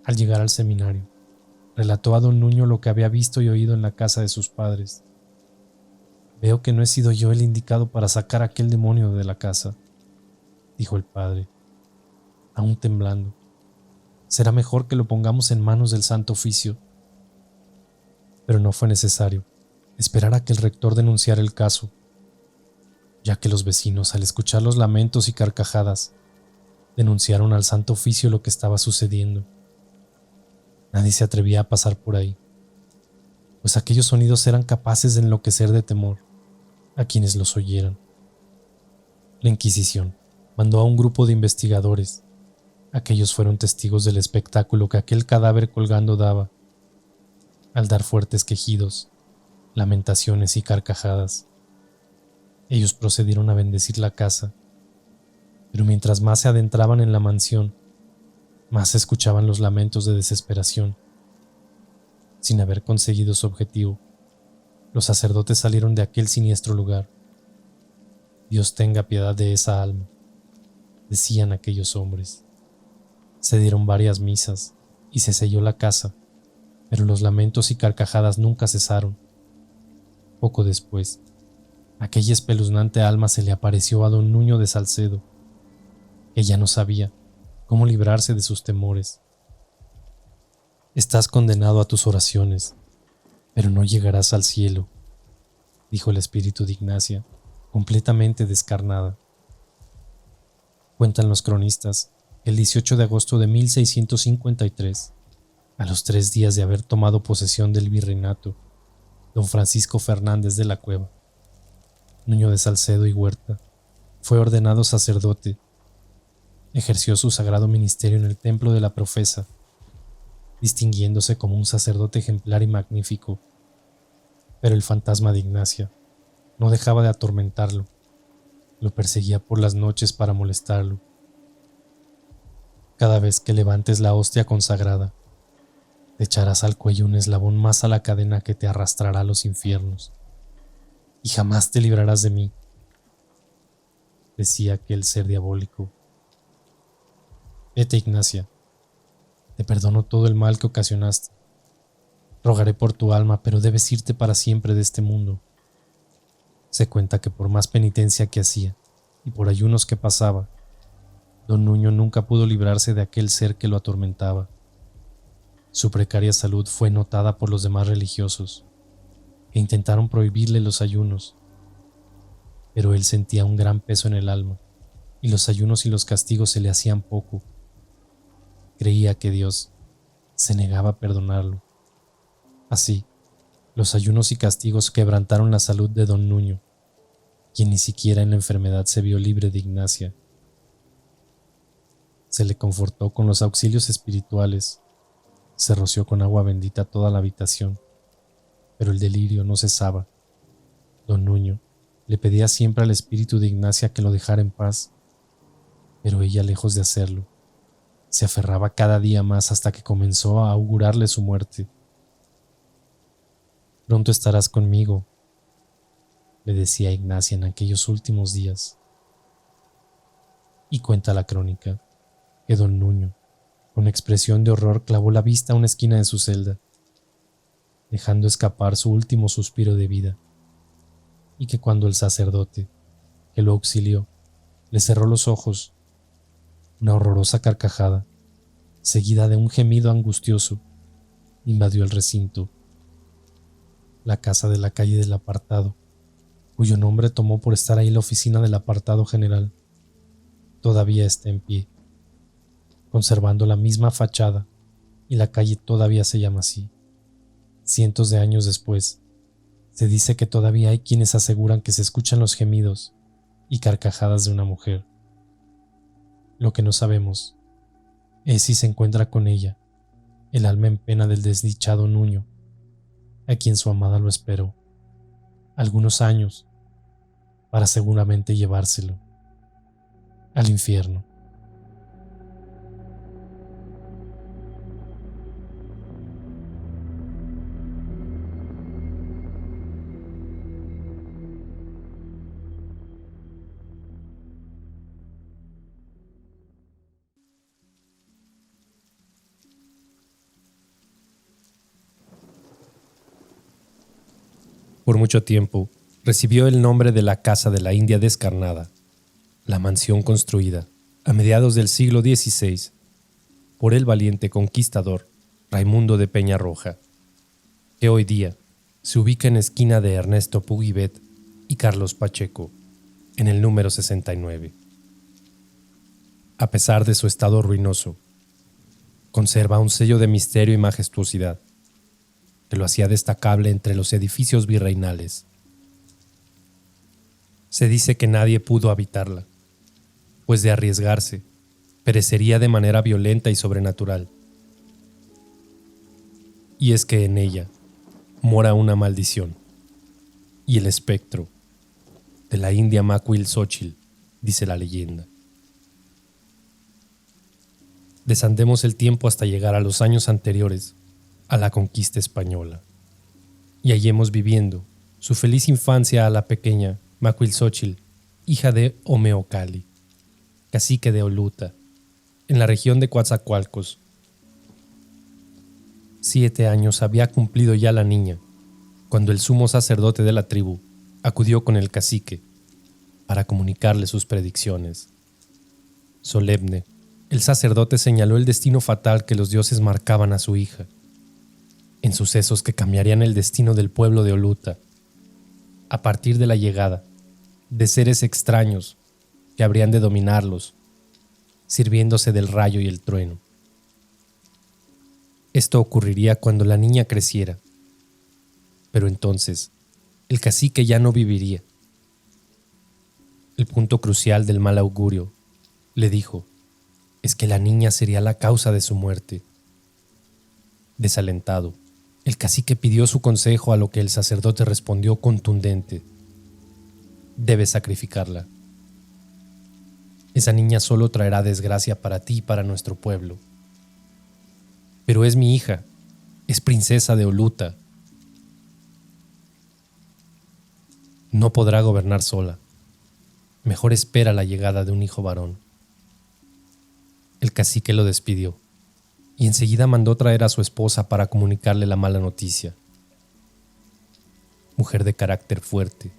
Al llegar al seminario, relató a don Nuño lo que había visto y oído en la casa de sus padres. «Veo que no he sido yo el indicado para sacar a aquel demonio de la casa», dijo el padre, aún temblando. «Será mejor que lo pongamos en manos del Santo Oficio». Pero no fue necesario esperar a que el rector denunciara el caso, ya que los vecinos, al escuchar los lamentos y carcajadas, denunciaron al Santo Oficio lo que estaba sucediendo. Nadie se atrevía a pasar por ahí, pues aquellos sonidos eran capaces de enloquecer de temor a quienes los oyeran. La Inquisición mandó a un grupo de investigadores. Aquellos fueron testigos del espectáculo que aquel cadáver colgando daba. Al dar fuertes quejidos, lamentaciones y carcajadas, ellos procedieron a bendecir la casa, pero mientras más se adentraban en la mansión, más se escuchaban los lamentos de desesperación. Sin haber conseguido su objetivo, los sacerdotes salieron de aquel siniestro lugar. «Dios tenga piedad de esa alma», decían aquellos hombres. Se dieron varias misas y se selló la casa, pero los lamentos y carcajadas nunca cesaron. Poco después, aquella espeluznante alma se le apareció a don Nuño de Salcedo, que ya no sabía cómo librarse de sus temores. «Estás condenado a tus oraciones, pero no llegarás al cielo», dijo el espíritu de Ignacia, completamente descarnada. Cuentan los cronistas que el 18 de agosto de 1653, a los 3 días de haber tomado posesión del virreinato, don Francisco Fernández de la Cueva, Nuño de Salcedo y Huerta, fue ordenado sacerdote. Ejerció su sagrado ministerio en el templo de la Profesa, distinguiéndose como un sacerdote ejemplar y magnífico. Pero el fantasma de Ignacia no dejaba de atormentarlo. Lo perseguía por las noches para molestarlo. «Cada vez que levantes la hostia consagrada, te echarás al cuello un eslabón más a la cadena que te arrastrará a los infiernos, y jamás te librarás de mí», decía aquel ser diabólico. Vete, Ignacia. Te perdono todo el mal que ocasionaste. Rogaré por tu alma, pero debes irte para siempre de este mundo. Se cuenta que por más penitencia que hacía y por ayunos que pasaba, don Nuño nunca pudo librarse de aquel ser que lo atormentaba. Su precaria salud fue notada por los demás religiosos e intentaron prohibirle los ayunos, pero él sentía un gran peso en el alma y los ayunos y los castigos se le hacían poco. Creía que Dios se negaba a perdonarlo. Así, los ayunos y castigos quebrantaron la salud de don Nuño, quien ni siquiera en la enfermedad se vio libre de Ignacia. Se le confortó con los auxilios espirituales, se roció con agua bendita toda la habitación, pero el delirio no cesaba. Don Nuño le pedía siempre al espíritu de Ignacia que lo dejara en paz, pero ella, lejos de hacerlo, se aferraba cada día más hasta que comenzó a augurarle su muerte. Pronto estarás conmigo, le decía Ignacia en aquellos últimos días. Y cuenta la crónica que don Nuño, con expresión de horror, clavó la vista a una esquina de su celda, dejando escapar su último suspiro de vida, y que cuando el sacerdote, que lo auxilió, le cerró los ojos, una horrorosa carcajada, seguida de un gemido angustioso, invadió el recinto. La casa de la calle del Apartado, cuyo nombre tomó por estar ahí la oficina del Apartado General, todavía está en pie, conservando la misma fachada, y la calle todavía se llama así. Cientos de años después, se dice que todavía hay quienes aseguran que se escuchan los gemidos y carcajadas de una mujer. Lo que no sabemos es si se encuentra con ella el alma en pena del desdichado Nuño, a quien su amada lo esperó algunos años para seguramente llevárselo al infierno. Por mucho tiempo recibió el nombre de la Casa de la India Descarnada, la mansión construida a mediados del siglo XVI por el valiente conquistador Raimundo de Peñarroja, que hoy día se ubica en esquina de Ernesto Pugivet y Carlos Pacheco, en el número 69. A pesar de su estado ruinoso, conserva un sello de misterio y majestuosidad que lo hacía destacable entre los edificios virreinales. Se dice que nadie pudo habitarla, pues de arriesgarse, perecería de manera violenta y sobrenatural. Y es que en ella mora una maldición, y el espectro de la india Macuilxóchitl, dice la leyenda. Desandemos el tiempo hasta llegar a los años anteriores a la conquista española, y hallemos viviendo su feliz infancia a la pequeña Macuilxóchitl, hija de Omeocali, cacique de Oluta, en la región de Coatzacoalcos. 7 años había cumplido ya la niña, cuando el sumo sacerdote de la tribu acudió con el cacique para comunicarle sus predicciones. Solemne, el sacerdote señaló el destino fatal que los dioses marcaban a su hija, en sucesos que cambiarían el destino del pueblo de Oluta, a partir de la llegada de seres extraños que habrían de dominarlos, sirviéndose del rayo y el trueno. Esto ocurriría cuando la niña creciera, pero entonces el cacique ya no viviría. El punto crucial del mal augurio, le dijo, es que la niña sería la causa de su muerte. Desalentado, el cacique pidió su consejo, a lo que el sacerdote respondió contundente: debes sacrificarla. Esa niña solo traerá desgracia para ti y para nuestro pueblo. Pero es mi hija, es princesa de Oluta. No podrá gobernar sola. Mejor espera la llegada de un hijo varón. El cacique lo despidió y enseguida mandó traer a su esposa para comunicarle la mala noticia. Mujer de carácter fuerte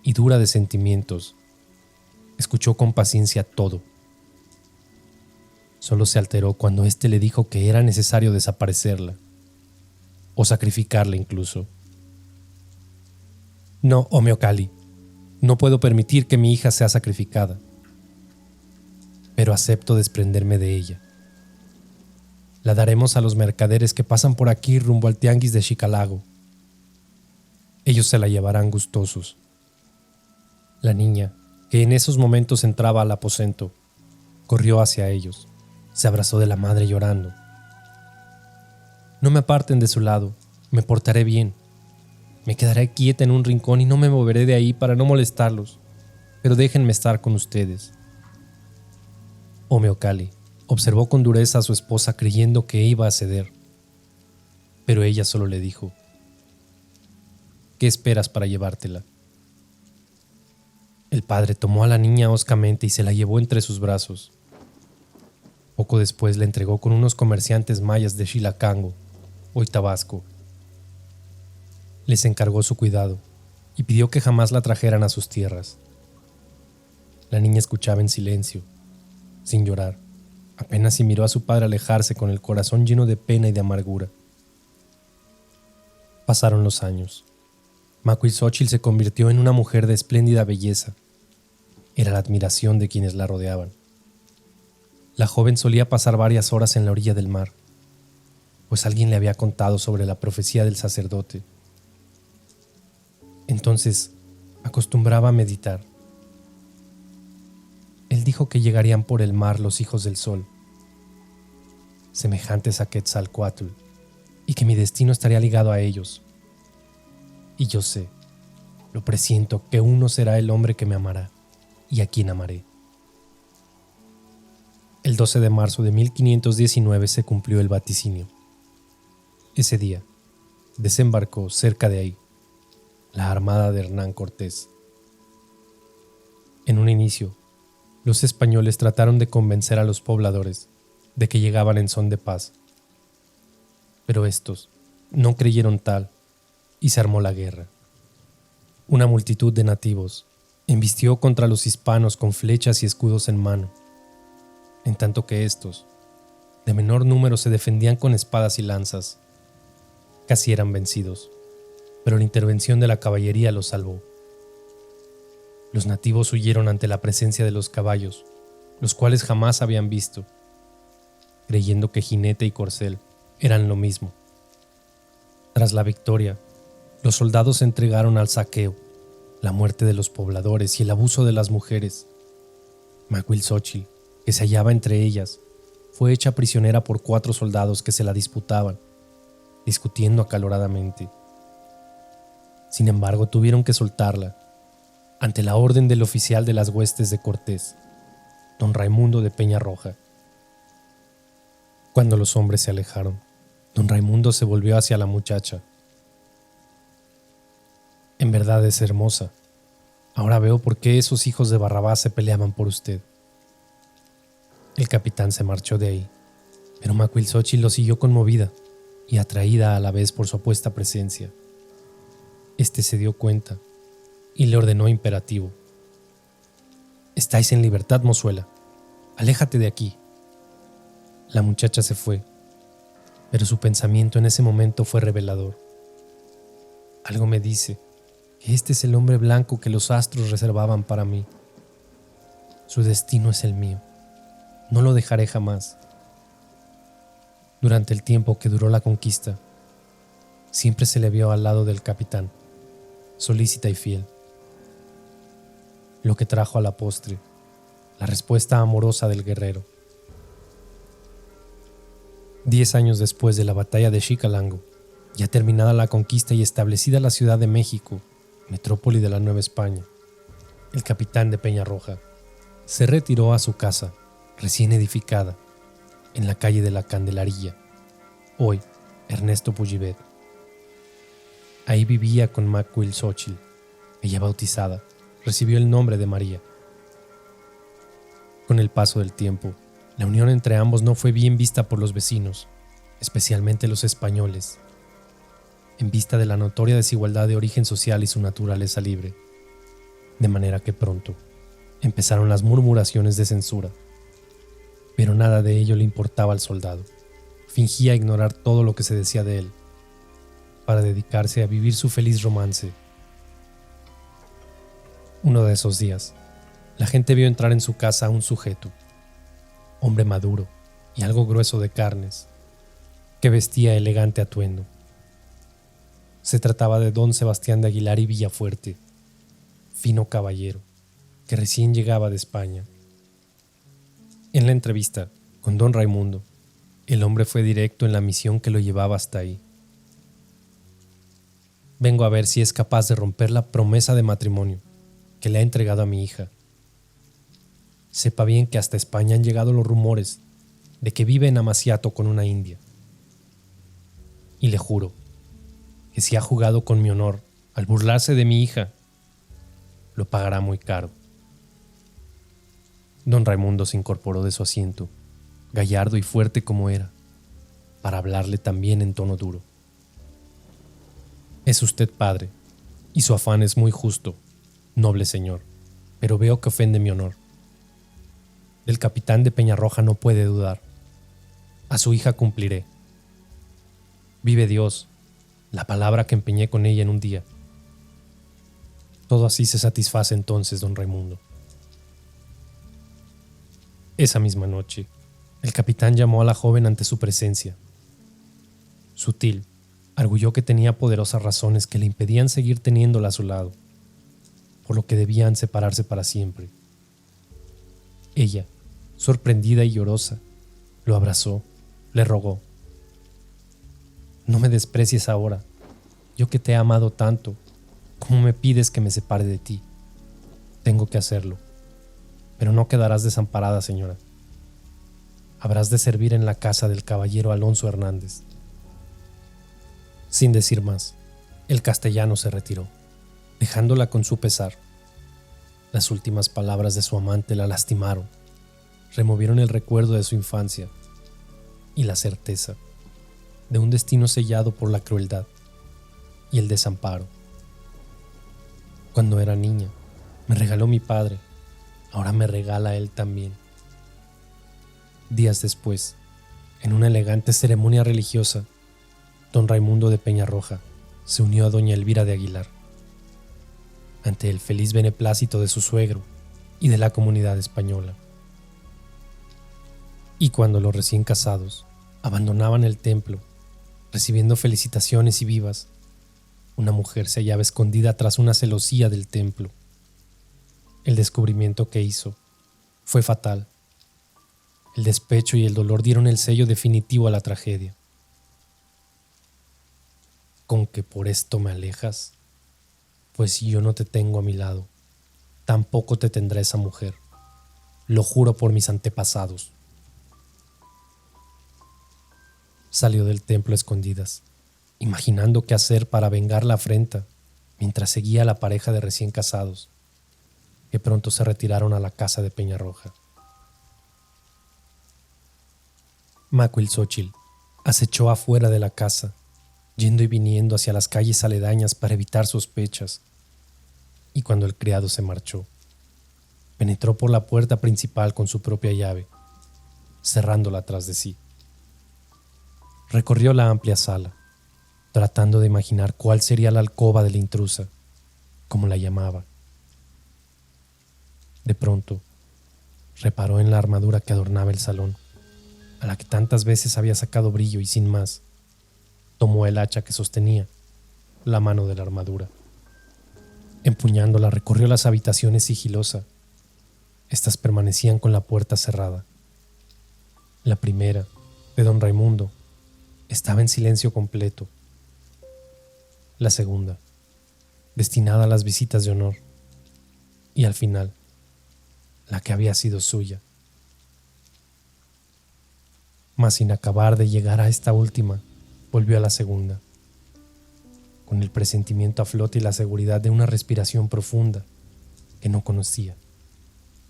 y dura de sentimientos, escuchó con paciencia todo. Solo se alteró cuando éste le dijo que era necesario desaparecerla, o sacrificarla incluso. No, Omeokali, no puedo permitir que mi hija sea sacrificada, pero acepto desprenderme de ella. La daremos a los mercaderes que pasan por aquí rumbo al tianguis de Chicalago. Ellos se la llevarán gustosos. La niña, que en esos momentos entraba al aposento, corrió hacia ellos, se abrazó de la madre llorando. No me aparten de su lado, me portaré bien. Me quedaré quieta en un rincón y no me moveré de ahí para no molestarlos, pero déjenme estar con ustedes. Omeokali observó con dureza a su esposa creyendo que iba a ceder, pero ella solo le dijo: ¿qué esperas para llevártela? El padre tomó a la niña hoscamente y se la llevó entre sus brazos. Poco después la entregó con unos comerciantes mayas de Xilacango, hoy Tabasco. Les encargó su cuidado y pidió que jamás la trajeran a sus tierras. La niña escuchaba en silencio, sin llorar, apenas si miró a su padre alejarse con el corazón lleno de pena y de amargura. Pasaron los años. Macuilxóchitl se convirtió en una mujer de espléndida belleza. Era la admiración de quienes la rodeaban. La joven solía pasar varias horas en la orilla del mar, pues alguien le había contado sobre la profecía del sacerdote. Entonces acostumbraba a meditar. Él dijo que llegarían por el mar los hijos del sol, semejantes a Quetzalcóatl, y que mi destino estaría ligado a ellos. Y yo sé, lo presiento, que uno será el hombre que me amará y a quien amaré. El 12 de marzo de 1519 se cumplió el vaticinio. Ese día desembarcó cerca de ahí la armada de Hernán Cortés. En un inicio, los españoles trataron de convencer a los pobladores de que llegaban en son de paz, pero estos no creyeron tal y se armó la guerra. Una multitud de nativos embistió contra los hispanos con flechas y escudos en mano, en tanto que estos, de menor número, se defendían con espadas y lanzas. Casi eran vencidos, pero la intervención de la caballería los salvó. Los nativos huyeron ante la presencia de los caballos, los cuales jamás habían visto, creyendo que jinete y corcel eran lo mismo. Tras la victoria, los soldados se entregaron al saqueo, la muerte de los pobladores y el abuso de las mujeres. Macuilxóchitl, que se hallaba entre ellas, fue hecha prisionera por 4 soldados que se la disputaban, discutiendo acaloradamente. Sin embargo, tuvieron que soltarla, ante la orden del oficial de las huestes de Cortés, don Raimundo de Peñarroja. Cuando los hombres se alejaron, don Raimundo se volvió hacia la muchacha. En verdad es hermosa. Ahora veo por qué esos hijos de Barrabás se peleaban por usted. El capitán se marchó de ahí, pero Macuilxóchitl lo siguió conmovida y atraída a la vez por su apuesta presencia. Este se dio cuenta y le ordenó imperativo: «Estáis en libertad, mozuela. Aléjate de aquí». La muchacha se fue, pero su pensamiento en ese momento fue revelador. Algo me dice que este es el hombre blanco que los astros reservaban para mí. Su destino es el mío. No lo dejaré jamás. Durante el tiempo que duró la conquista, siempre se le vio al lado del capitán, solícita y fiel. Lo que trajo a la postre la respuesta amorosa del guerrero. 10 años después de la batalla de Xicalango, ya terminada la conquista y establecida la Ciudad de México, metrópoli de la Nueva España, el capitán de Peñarroja se retiró a su casa, recién edificada, en la calle de la Candelaria, hoy Ernesto Pujibet. Ahí vivía con Macuilxóchitl. Ella, bautizada, recibió el nombre de María. Con el paso del tiempo, La unión entre ambos no fue bien vista por los vecinos, especialmente los españoles, en vista de la notoria desigualdad de origen social y su naturaleza libre, de manera que pronto empezaron las murmuraciones de censura. Pero nada de ello le importaba al soldado. Fingía ignorar todo lo que se decía de él, para dedicarse a vivir su feliz romance. Uno de esos días, la gente vio entrar en su casa a un sujeto, hombre maduro y algo grueso de carnes, que vestía elegante atuendo. Se trataba de don Sebastián de Aguilar y Villafuerte, fino caballero, que recién llegaba de España. En la entrevista con don Raimundo, el hombre fue directo en la misión que lo llevaba hasta ahí. Vengo a ver si es capaz de romper la promesa de matrimonio que le ha entregado a mi hija. Sepa bien que hasta España han llegado los rumores de que vive en Amaciato con una india. Y le juro que si ha jugado con mi honor al burlarse de mi hija, lo pagará muy caro. Don Raimundo se incorporó de su asiento, gallardo y fuerte como era, para hablarle también en tono duro. Es usted padre, y su afán es muy justo, noble señor, pero veo que ofende mi honor. Del capitán de Peñarroja no puede dudar. A su hija cumpliré. Vive Dios, la palabra que empeñé con ella en un día. Todo así se satisface entonces, don Raimundo. Esa misma noche, el capitán llamó a la joven ante su presencia. Sutil, arguyó que tenía poderosas razones que le impedían seguir teniéndola a su lado, por lo que debían separarse para siempre. Ella, sorprendida y llorosa, lo abrazó, le rogó: «No me desprecies ahora, yo que te he amado tanto, ¿cómo me pides que me separe de ti? Tengo que hacerlo, pero no quedarás desamparada, señora. Habrás de servir en la casa del caballero Alonso Hernández». Sin decir más, el castellano se retiró, dejándola con su pesar. Las últimas palabras de su amante la lastimaron, removieron el recuerdo de su infancia y la certeza de un destino sellado por la crueldad y el desamparo. Cuando era niña, me regaló mi padre, ahora me regala él también. Días después, en una elegante ceremonia religiosa, don Raimundo de Peñarroja se unió a doña Elvira de Aguilar, ante el feliz beneplácito de su suegro y de la comunidad española. Y cuando los recién casados abandonaban el templo, recibiendo felicitaciones y vivas, una mujer se hallaba escondida tras una celosía del templo. El descubrimiento que hizo fue fatal. El despecho y el dolor dieron el sello definitivo a la tragedia. ¿Con que por esto me alejas? Pues si yo no te tengo a mi lado, tampoco te tendrá esa mujer. Lo juro por mis antepasados. Salió del templo a escondidas, imaginando qué hacer para vengar la afrenta, mientras seguía a la pareja de recién casados, que pronto se retiraron a la casa de Peñarroja. Macuilxóchitl acechó afuera de la casa, yendo y viniendo hacia las calles aledañas para evitar sospechas, y cuando el criado se marchó, penetró por la puerta principal con su propia llave, cerrándola tras de sí. Recorrió la amplia sala, tratando de imaginar cuál sería la alcoba de la intrusa, como la llamaba. De pronto, reparó en la armadura que adornaba el salón, a la que tantas veces había sacado brillo, y sin más, tomó el hacha que sostenía la mano de la armadura. Empuñándola, recorrió las habitaciones sigilosa. Estas permanecían con la puerta cerrada. La primera, de don Raimundo, estaba en silencio completo. La segunda, destinada a las visitas de honor. Y al final, la que había sido suya. Mas sin acabar de llegar a esta última, volvió a la segunda, con el presentimiento a flote y la seguridad de una respiración profunda que no conocía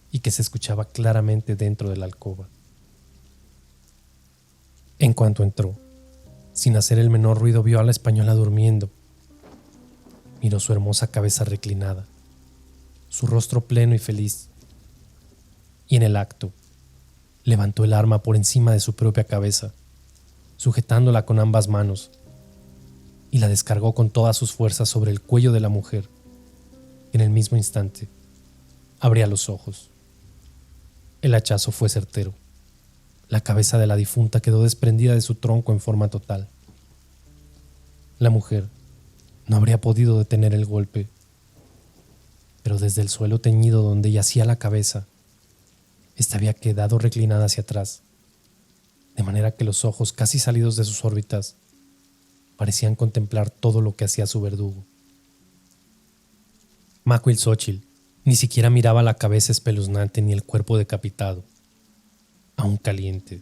y que se escuchaba claramente dentro de la alcoba. En cuanto entró, sin hacer el menor ruido, vio a la española durmiendo. Miró su hermosa cabeza reclinada, su rostro pleno y feliz, y en el acto levantó el arma por encima de su propia cabeza, sujetándola con ambas manos, y la descargó con todas sus fuerzas sobre el cuello de la mujer. En el mismo instante, abría los ojos. El hachazo fue certero. La cabeza de la difunta quedó desprendida de su tronco en forma total. La mujer no habría podido detener el golpe, pero desde el suelo teñido donde yacía la cabeza, ésta había quedado reclinada hacia atrás, de manera que los ojos, casi salidos de sus órbitas, parecían contemplar todo lo que hacía su verdugo. Macuilxóchitl ni siquiera miraba la cabeza espeluznante ni el cuerpo decapitado, aún caliente,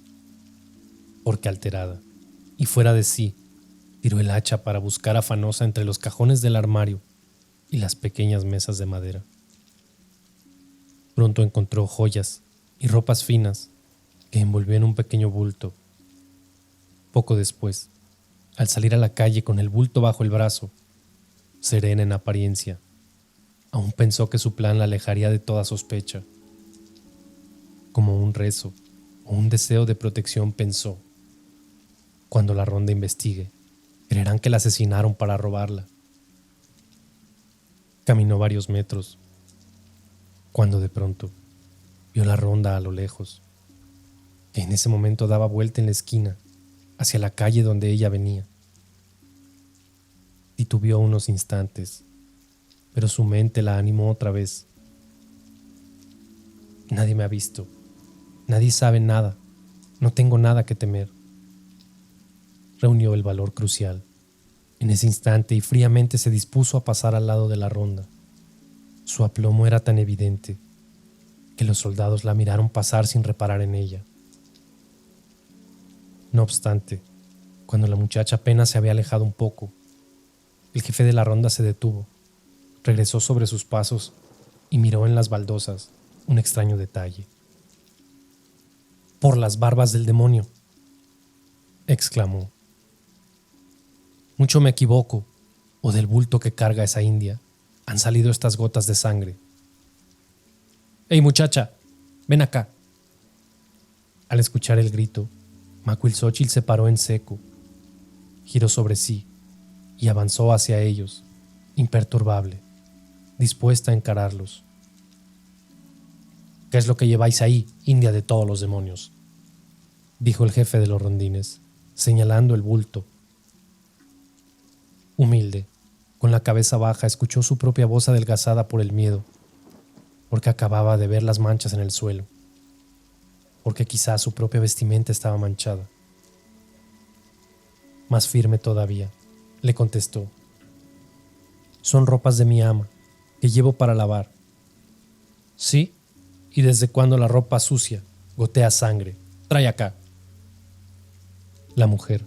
porque alterada y fuera de sí, tiró el hacha para buscar afanosa entre los cajones del armario y las pequeñas mesas de madera. Pronto encontró joyas y ropas finas que envolvió en un pequeño bulto. Poco después, al salir a la calle con el bulto bajo el brazo, serena en apariencia, aún pensó que su plan la alejaría de toda sospecha. Como un rezo o un deseo de protección pensó: cuando la ronda investigue, creerán que la asesinaron para robarla. Caminó varios metros, cuando de pronto vio la ronda a lo lejos, que en ese momento daba vuelta en la esquina, hacia la calle donde ella venía. Titubeó unos instantes, pero su mente la animó otra vez. Nadie me ha visto, nadie sabe nada, no tengo nada que temer. Reunió el valor crucial en ese instante y fríamente se dispuso a pasar al lado de la ronda. Su aplomo era tan evidente que los soldados la miraron pasar sin reparar en ella. No obstante, cuando la muchacha apenas se había alejado un poco, el jefe de la ronda se detuvo, regresó sobre sus pasos y miró en las baldosas un extraño detalle. «¡Por las barbas del demonio!», exclamó. «Mucho me equivoco, o del bulto que carga esa india han salido estas gotas de sangre». «¡Hey, muchacha! ¡Ven acá!». Al escuchar el grito, Macuilxóchitl se paró en seco, giró sobre sí y avanzó hacia ellos, imperturbable, dispuesta a encararlos. «¿Qué es lo que lleváis ahí, india de todos los demonios?», dijo el jefe de los rondines, señalando el bulto. Humilde, con la cabeza baja, escuchó su propia voz adelgazada por el miedo, porque acababa de ver las manchas en el suelo, porque quizás su propia vestimenta estaba manchada. Más firme todavía, le contestó: «Son ropas de mi ama, que llevo para lavar». «¿Sí? ¿Y desde cuándo la ropa sucia gotea sangre? Trae acá». La mujer,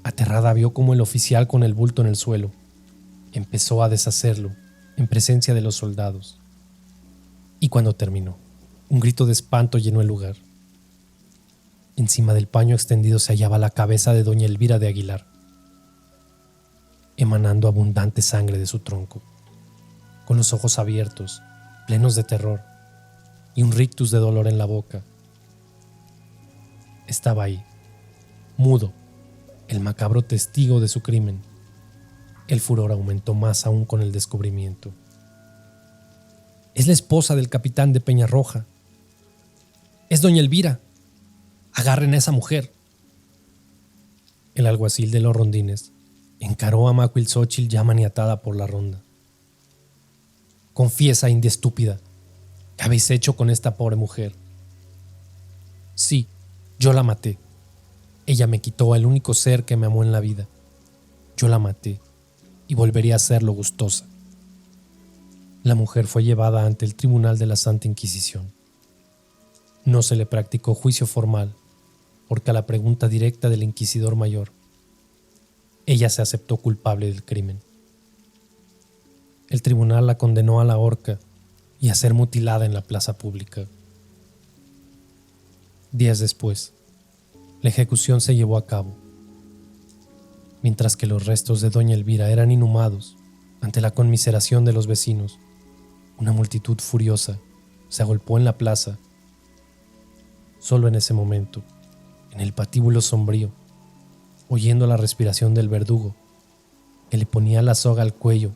aterrada, vio cómo el oficial, con el bulto en el suelo, empezó a deshacerlo en presencia de los soldados. Y cuando terminó, un grito de espanto llenó el lugar. Encima del paño extendido se hallaba la cabeza de doña Elvira de Aguilar, emanando abundante sangre de su tronco, con los ojos abiertos, plenos de terror, y un rictus de dolor en la boca. Estaba ahí, mudo, el macabro testigo de su crimen. El furor aumentó más aún con el descubrimiento. «Es la esposa del capitán de Peñarroja. Es doña Elvira. Agarren a esa mujer». El alguacil de los rondines encaró a Macuilxóchitl ya maniatada por la ronda. «Confiesa, india estúpida, ¿qué habéis hecho con esta pobre mujer?». «Sí, yo la maté. Ella me quitó el único ser que me amó en la vida. Yo la maté y volvería a hacerlo gustosa». La mujer fue llevada ante el tribunal de la Santa Inquisición. No se le practicó juicio formal, porque a la pregunta directa del inquisidor mayor, ella se aceptó culpable del crimen. El tribunal la condenó a la horca y a ser mutilada en la plaza pública. Días después, La ejecución se llevó a cabo, mientras que los restos de doña Elvira eran inhumados ante la conmiseración de los vecinos. Una multitud furiosa se agolpó en la plaza. Solo en ese momento, en el patíbulo sombrío, oyendo la respiración del verdugo, que le ponía la soga al cuello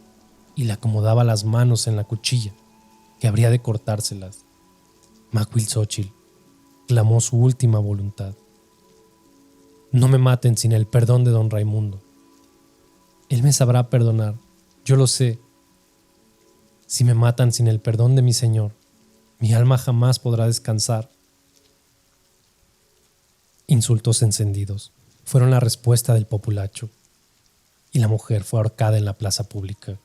y le acomodaba las manos en la cuchilla, que habría de cortárselas, Macuilxóchitl clamó su última voluntad. No me maten sin el perdón de don Raimundo. Él me sabrá perdonar, yo lo sé. Si me matan sin el perdón de mi señor, mi alma jamás podrá descansar. Insultos encendidos fueron la respuesta del populacho, y la mujer fue ahorcada en la plaza pública.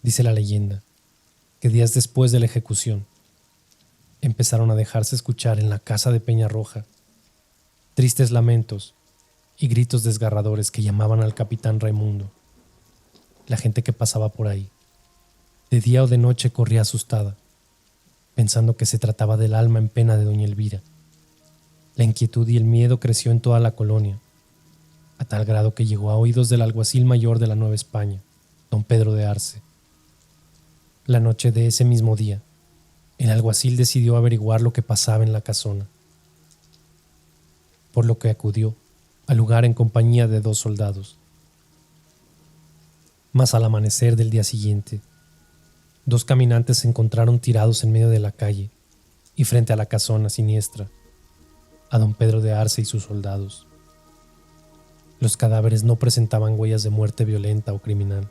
Dice la leyenda que días después de la ejecución empezaron a dejarse escuchar en la casa de Peñarroja tristes lamentos y gritos desgarradores que llamaban al capitán Raimundo. La gente que pasaba por ahí, de día o de noche, corría asustada, pensando que se trataba del alma en pena de doña Elvira. La inquietud y el miedo creció en toda la colonia, a tal grado que llegó a oídos del alguacil mayor de la Nueva España, don Pedro de Arce. La noche de ese mismo día, el alguacil decidió averiguar lo que pasaba en la casona, por lo que acudió al lugar en compañía de 2 soldados. Mas al amanecer del día siguiente, 2 caminantes se encontraron tirados en medio de la calle y frente a la casona siniestra a don Pedro de Arce y sus soldados. Los cadáveres no presentaban huellas de muerte violenta o criminal.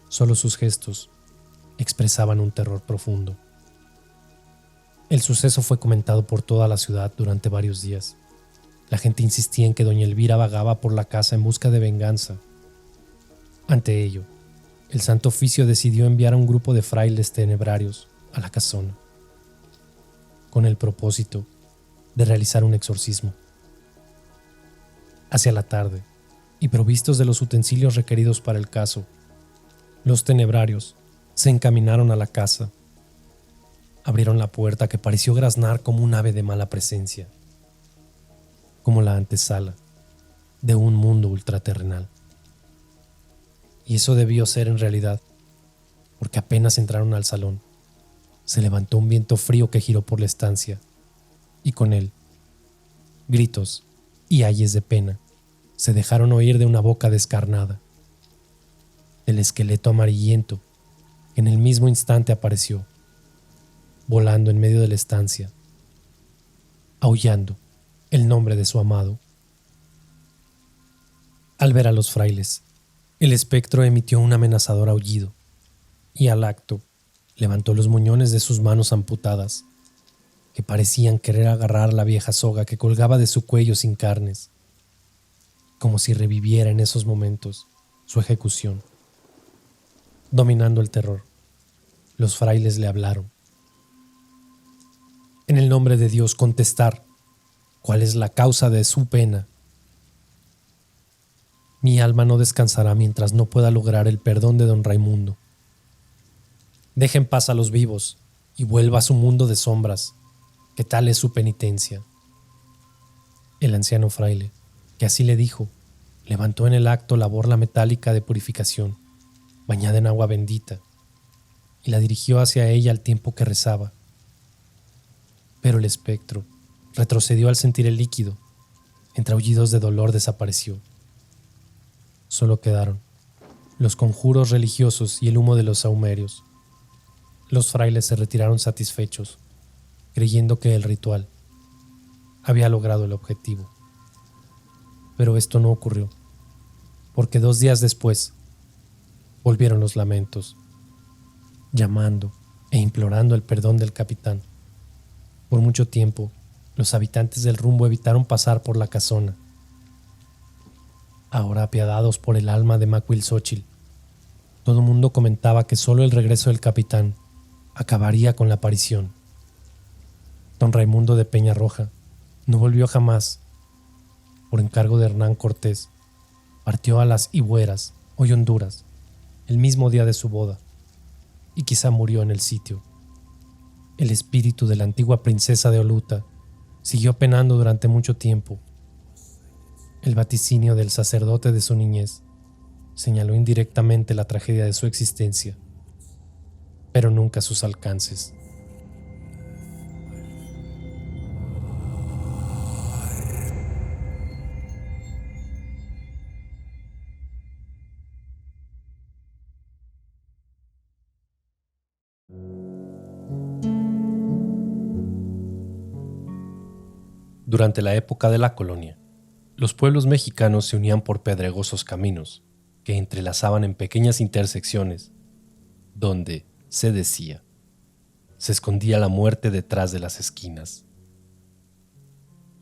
Solo sus gestos expresaban un terror profundo. El suceso fue comentado por toda la ciudad durante varios días. La gente insistía en que doña Elvira vagaba por la casa en busca de venganza. Ante ello, el Santo Oficio decidió enviar a un grupo de frailes tenebrarios a la casona, con el propósito de realizar un exorcismo. Hacia la tarde, y provistos de los utensilios requeridos para el caso, los tenebrarios se encaminaron a la casa. Abrieron la puerta, que pareció graznar como un ave de mala presencia, como la antesala de un mundo ultraterrenal. Y eso debió ser en realidad, porque apenas entraron al salón, se levantó un viento frío que giró por la estancia, y con él, gritos y ayes de pena se dejaron oír de una boca descarnada. El esqueleto amarillento en el mismo instante apareció, volando en medio de la estancia, aullando el nombre de su amado. Al ver a los frailes, el espectro emitió un amenazador aullido y al acto levantó los muñones de sus manos amputadas, que parecían querer agarrar la vieja soga que colgaba de su cuello sin carnes, como si reviviera en esos momentos su ejecución. Dominando el terror, los frailes le hablaron. En el nombre de Dios, contestar cuál es la causa de su pena. Mi alma no descansará mientras no pueda lograr el perdón de don Raimundo. Deje en paz a los vivos y vuelva a su mundo de sombras, que tal es su penitencia. El anciano fraile, que así le dijo, levantó en el acto la borla metálica de purificación, bañada en agua bendita, y la dirigió hacia ella al tiempo que rezaba. Pero el espectro retrocedió al sentir el líquido. Entre aullidos de dolor desapareció. Solo quedaron los conjuros religiosos y el humo de los sahumerios. Los frailes se retiraron satisfechos, creyendo que el ritual había logrado el objetivo. Pero esto no ocurrió, porque 2 días después volvieron los lamentos, llamando e implorando el perdón del capitán. Por mucho tiempo, los habitantes del rumbo evitaron pasar por la casona. Ahora, apiadados por el alma de Macuilxóchitl, todo el mundo comentaba que solo el regreso del capitán acabaría con la aparición. Don Raimundo de Peñarroja no volvió jamás. Por encargo de Hernán Cortés, partió a las Higueras, hoy Honduras, el mismo día de su boda, y quizá murió en el sitio. El espíritu de la antigua princesa de Oluta Siguió penando durante mucho tiempo. El vaticinio del sacerdote de su niñez señaló indirectamente la tragedia de su existencia, pero nunca sus alcances. Durante la época de la colonia, los pueblos mexicanos se unían por pedregosos caminos que entrelazaban en pequeñas intersecciones, donde, se decía, se escondía la muerte detrás de las esquinas.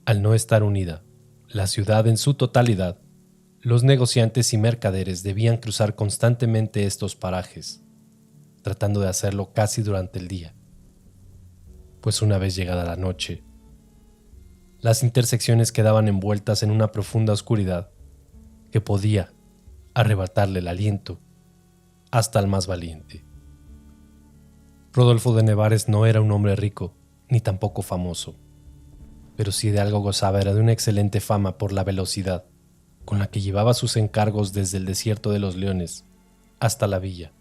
Al no estar unida, la ciudad en su totalidad, los negociantes y mercaderes debían cruzar constantemente estos parajes, tratando de hacerlo casi durante el día, pues una vez llegada la noche, las intersecciones quedaban envueltas en una profunda oscuridad que podía arrebatarle el aliento hasta al más valiente. Rodolfo de Nevares no era un hombre rico, ni tampoco famoso, pero si de algo gozaba era de una excelente fama por la velocidad con la que llevaba sus encargos desde el desierto de los Leones hasta la villa,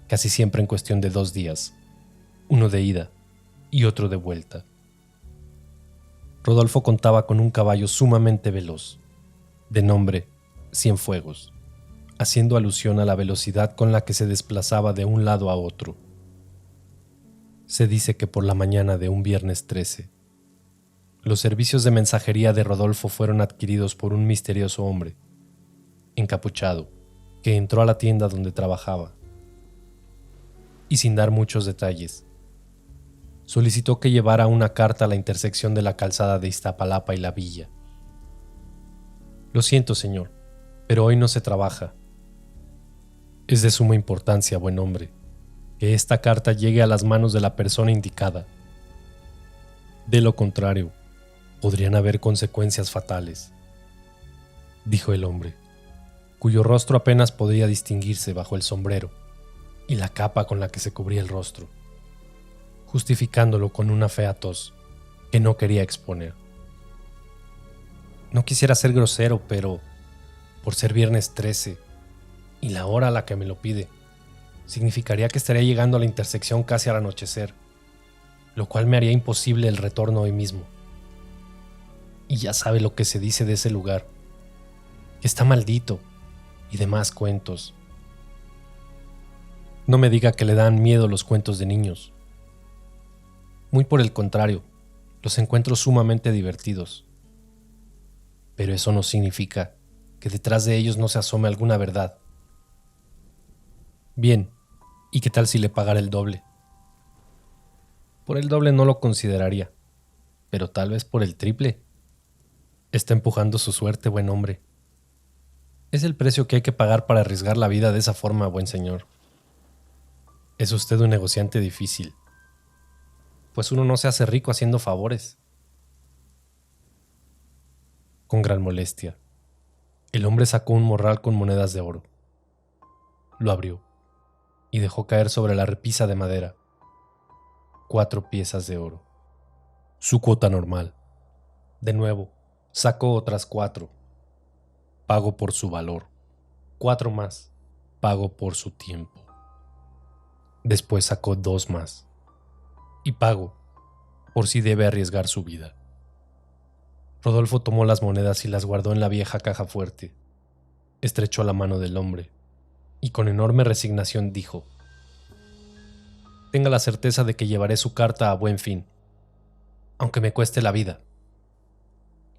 casi siempre en cuestión de 2 días, uno de ida y otro de vuelta. Rodolfo contaba con un caballo sumamente veloz, de nombre Cienfuegos, haciendo alusión a la velocidad con la que se desplazaba de un lado a otro. Se dice que por la mañana de un viernes 13, los servicios de mensajería de Rodolfo fueron adquiridos por un misterioso hombre, encapuchado, que entró a la tienda donde trabajaba y sin dar muchos detalles, solicitó que llevara una carta a la intersección de la calzada de Iztapalapa y la villa. Lo siento, señor, pero hoy no se trabaja. Es de suma importancia, buen hombre, que esta carta llegue a las manos de la persona indicada. De lo contrario, podrían haber consecuencias fatales, dijo el hombre, cuyo rostro apenas podía distinguirse bajo el sombrero y la capa con la que se cubría el rostro, justificándolo con una fea tos que no quería exponer. No quisiera ser grosero, pero por ser viernes 13 y la hora a la que me lo pide, significaría que estaría llegando a la intersección casi al anochecer, lo cual me haría imposible el retorno hoy mismo. Y ya sabe lo que se dice de ese lugar, que está maldito y demás cuentos. No me diga que le dan miedo los cuentos de niños. Muy por el contrario, los encuentro sumamente divertidos. Pero eso no significa que detrás de ellos no se asome alguna verdad. Bien, ¿y qué tal si le pagara el doble? Por el doble no lo consideraría, pero tal vez por el triple. Está empujando su suerte, buen hombre. Es el precio que hay que pagar para arriesgar la vida de esa forma, buen señor. Es usted un negociante difícil, pues uno no se hace rico haciendo favores. Con gran molestia, el hombre sacó un morral con monedas de oro. Lo abrió y dejó caer sobre la repisa de madera 4 piezas de oro, su cuota normal. De nuevo, sacó otras 4, pago por su valor. 4 más, pago por su tiempo. Después sacó 2 más, y pago por si debe arriesgar su vida. Rodolfo tomó las monedas y las guardó en la vieja caja fuerte. Estrechó la mano del hombre y con enorme resignación dijo: tenga la certeza de que llevaré su carta a buen fin, aunque me cueste la vida.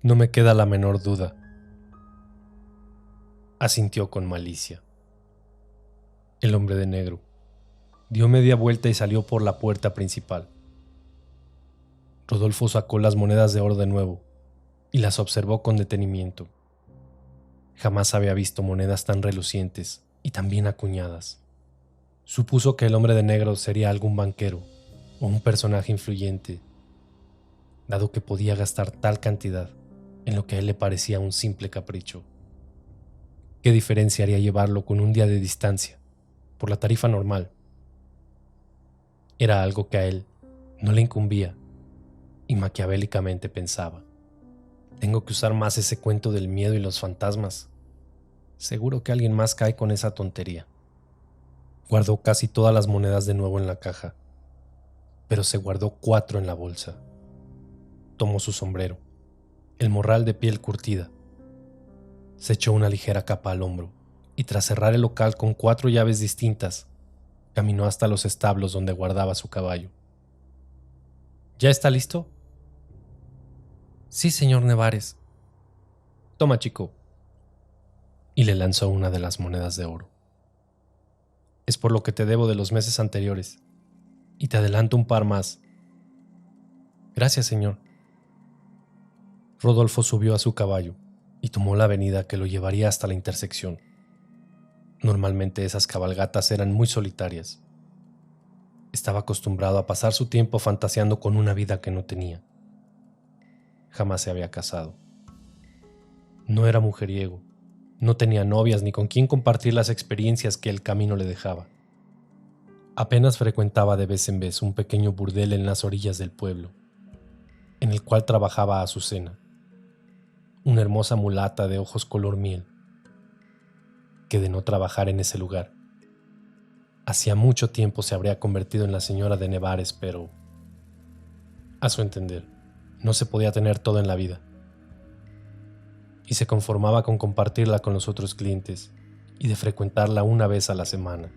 No me queda la menor duda, asintió con malicia. El hombre de negro dio media vuelta y salió por la puerta principal. Rodolfo sacó las monedas de oro de nuevo y las observó con detenimiento. Jamás había visto monedas tan relucientes y tan bien acuñadas. Supuso que el hombre de negro sería algún banquero o un personaje influyente, dado que podía gastar tal cantidad en lo que a él le parecía un simple capricho. ¿Qué diferencia haría llevarlo con un día de distancia, por la tarifa normal? Era algo que a él no le incumbía, y maquiavélicamente pensaba: tengo que usar más ese cuento del miedo y los fantasmas. Seguro que alguien más cae con esa tontería. Guardó casi todas las monedas de nuevo en la caja, pero se guardó 4 en la bolsa. Tomó su sombrero, el morral de piel curtida. Se echó una ligera capa al hombro y, tras cerrar el local con 4 llaves distintas, caminó hasta los establos donde guardaba su caballo. ¿Ya está listo? Sí, señor Nevares. Toma, chico. Y le lanzó una de las monedas de oro. Es por lo que te debo de los meses anteriores, y te adelanto un par más. Gracias, señor. Rodolfo subió a su caballo y tomó la avenida que lo llevaría hasta la intersección. Normalmente esas cabalgatas eran muy solitarias. Estaba acostumbrado a pasar su tiempo fantaseando con una vida que no tenía. Jamás se había casado. No era mujeriego, no tenía novias ni con quien compartir las experiencias que el camino le dejaba. Apenas frecuentaba de vez en vez un pequeño burdel en las orillas del pueblo, en el cual trabajaba Azucena, una hermosa mulata de ojos color miel, que de no trabajar en ese lugar, hacía mucho tiempo se habría convertido en la señora de Nevares, pero, a su entender, no se podía tener todo en la vida, y se conformaba con compartirla con los otros clientes y de frecuentarla una vez a la semana.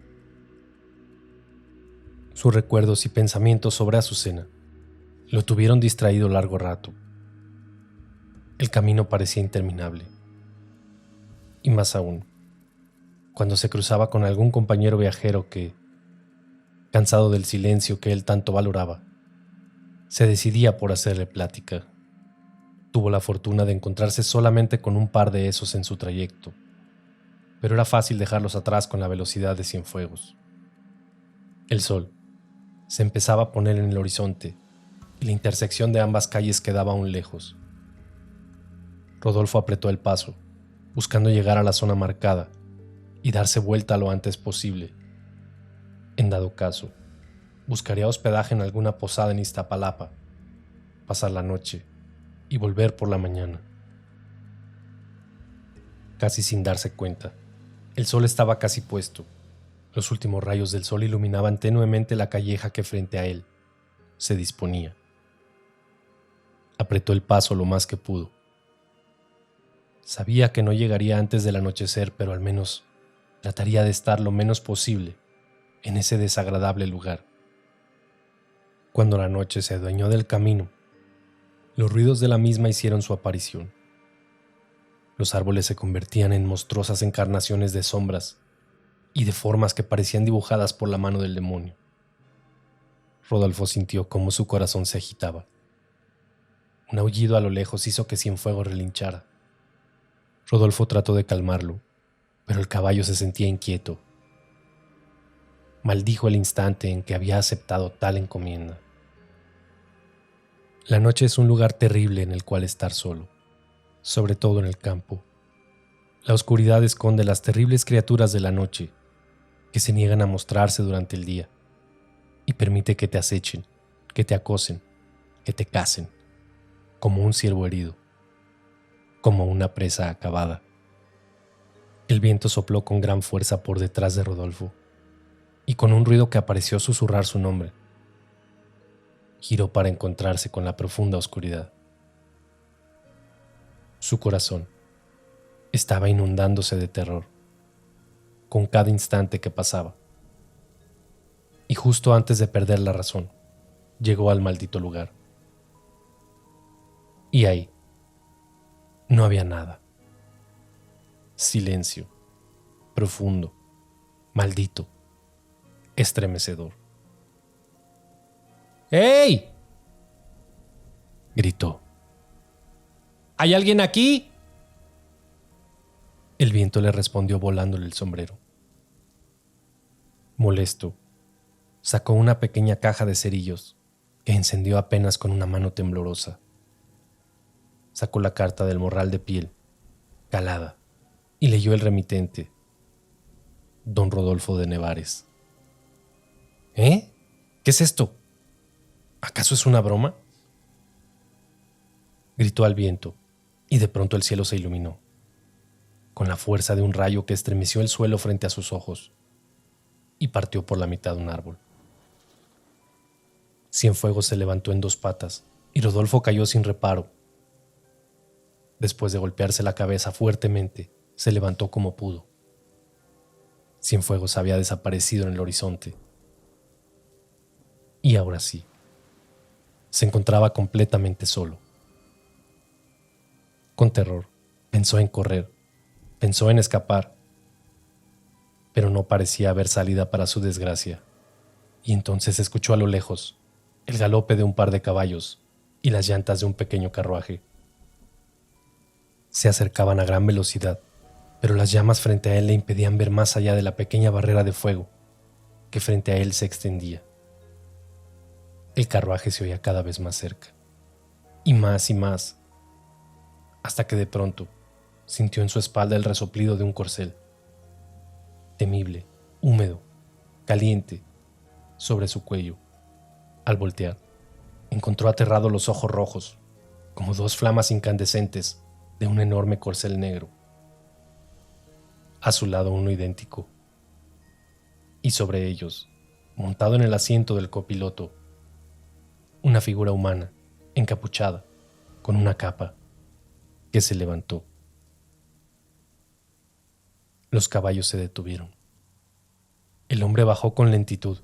Sus recuerdos y pensamientos sobre Azucena lo tuvieron distraído largo rato. El camino parecía interminable, y más aún, cuando se cruzaba con algún compañero viajero que, cansado del silencio que él tanto valoraba, se decidía por hacerle plática. Tuvo la fortuna de encontrarse solamente con un par de esos en su trayecto, pero era fácil dejarlos atrás con la velocidad de Cienfuegos. El sol se empezaba a poner en el horizonte y la intersección de ambas calles quedaba aún lejos. Rodolfo apretó el paso, buscando llegar a la zona marcada y darse vuelta lo antes posible. En dado caso, buscaría hospedaje en alguna posada en Iztapalapa, pasar la noche y volver por la mañana. Casi sin darse cuenta, el sol estaba casi puesto. Los últimos rayos del sol iluminaban tenuemente la calleja que frente a él se disponía. Apretó el paso lo más que pudo. Sabía que no llegaría antes del anochecer, pero al menos trataría de estar lo menos posible en ese desagradable lugar. Cuando la noche se adueñó del camino, los ruidos de la misma hicieron su aparición. Los árboles se convertían en monstruosas encarnaciones de sombras y de formas que parecían dibujadas por la mano del demonio. Rodolfo sintió cómo su corazón se agitaba. Un aullido a lo lejos hizo que Cienfuegos relinchara. Rodolfo trató de calmarlo, pero el caballo se sentía inquieto. Maldijo el instante en que había aceptado tal encomienda. La noche es un lugar terrible en el cual estar solo, sobre todo en el campo. La oscuridad esconde las terribles criaturas de la noche que se niegan a mostrarse durante el día y permite que te acechen, que te acosen, que te casen, como un ciervo herido, como una presa acabada. El viento sopló con gran fuerza por detrás de Rodolfo y con un ruido que pareció susurrar su nombre, giró para encontrarse con la profunda oscuridad. Su corazón estaba inundándose de terror con cada instante que pasaba. Y justo antes de perder la razón, llegó al maldito lugar. Y ahí no había nada. Silencio, profundo, maldito, estremecedor. ¡Hey!, gritó. ¿Hay alguien aquí? El viento le respondió volándole el sombrero. Molesto, sacó una pequeña caja de cerillos que encendió apenas con una mano temblorosa. Sacó la carta del morral de piel, calada, y leyó el remitente: Don Rodolfo de Nevares. ¿Eh? ¿Qué es esto? ¿Acaso es una broma? Gritó al viento, y de pronto el cielo se iluminó, con la fuerza de un rayo que estremeció el suelo frente a sus ojos, y partió por la mitad de un árbol. Cienfuegos se levantó en 2 patas, y Rodolfo cayó sin reparo. Después de golpearse la cabeza fuertemente, se levantó como pudo. Cienfuegos había desaparecido en el horizonte. Y ahora sí, se encontraba completamente solo. Con terror, pensó en correr, pensó en escapar, pero no parecía haber salida para su desgracia. Y entonces escuchó a lo lejos el galope de un par de caballos y las llantas de un pequeño carruaje. Se acercaban a gran velocidad, pero las llamas frente a él le impedían ver más allá de la pequeña barrera de fuego que frente a él se extendía. El carruaje se oía cada vez más cerca, y más, hasta que de pronto sintió en su espalda el resoplido de un corcel, temible, húmedo, caliente, sobre su cuello. Al voltear, encontró aterrado los ojos rojos, como 2 flamas incandescentes de un enorme corcel negro. A su lado uno idéntico, y sobre ellos, montado en el asiento del copiloto, una figura humana, encapuchada, con una capa, que se levantó. Los caballos se detuvieron. El hombre bajó con lentitud.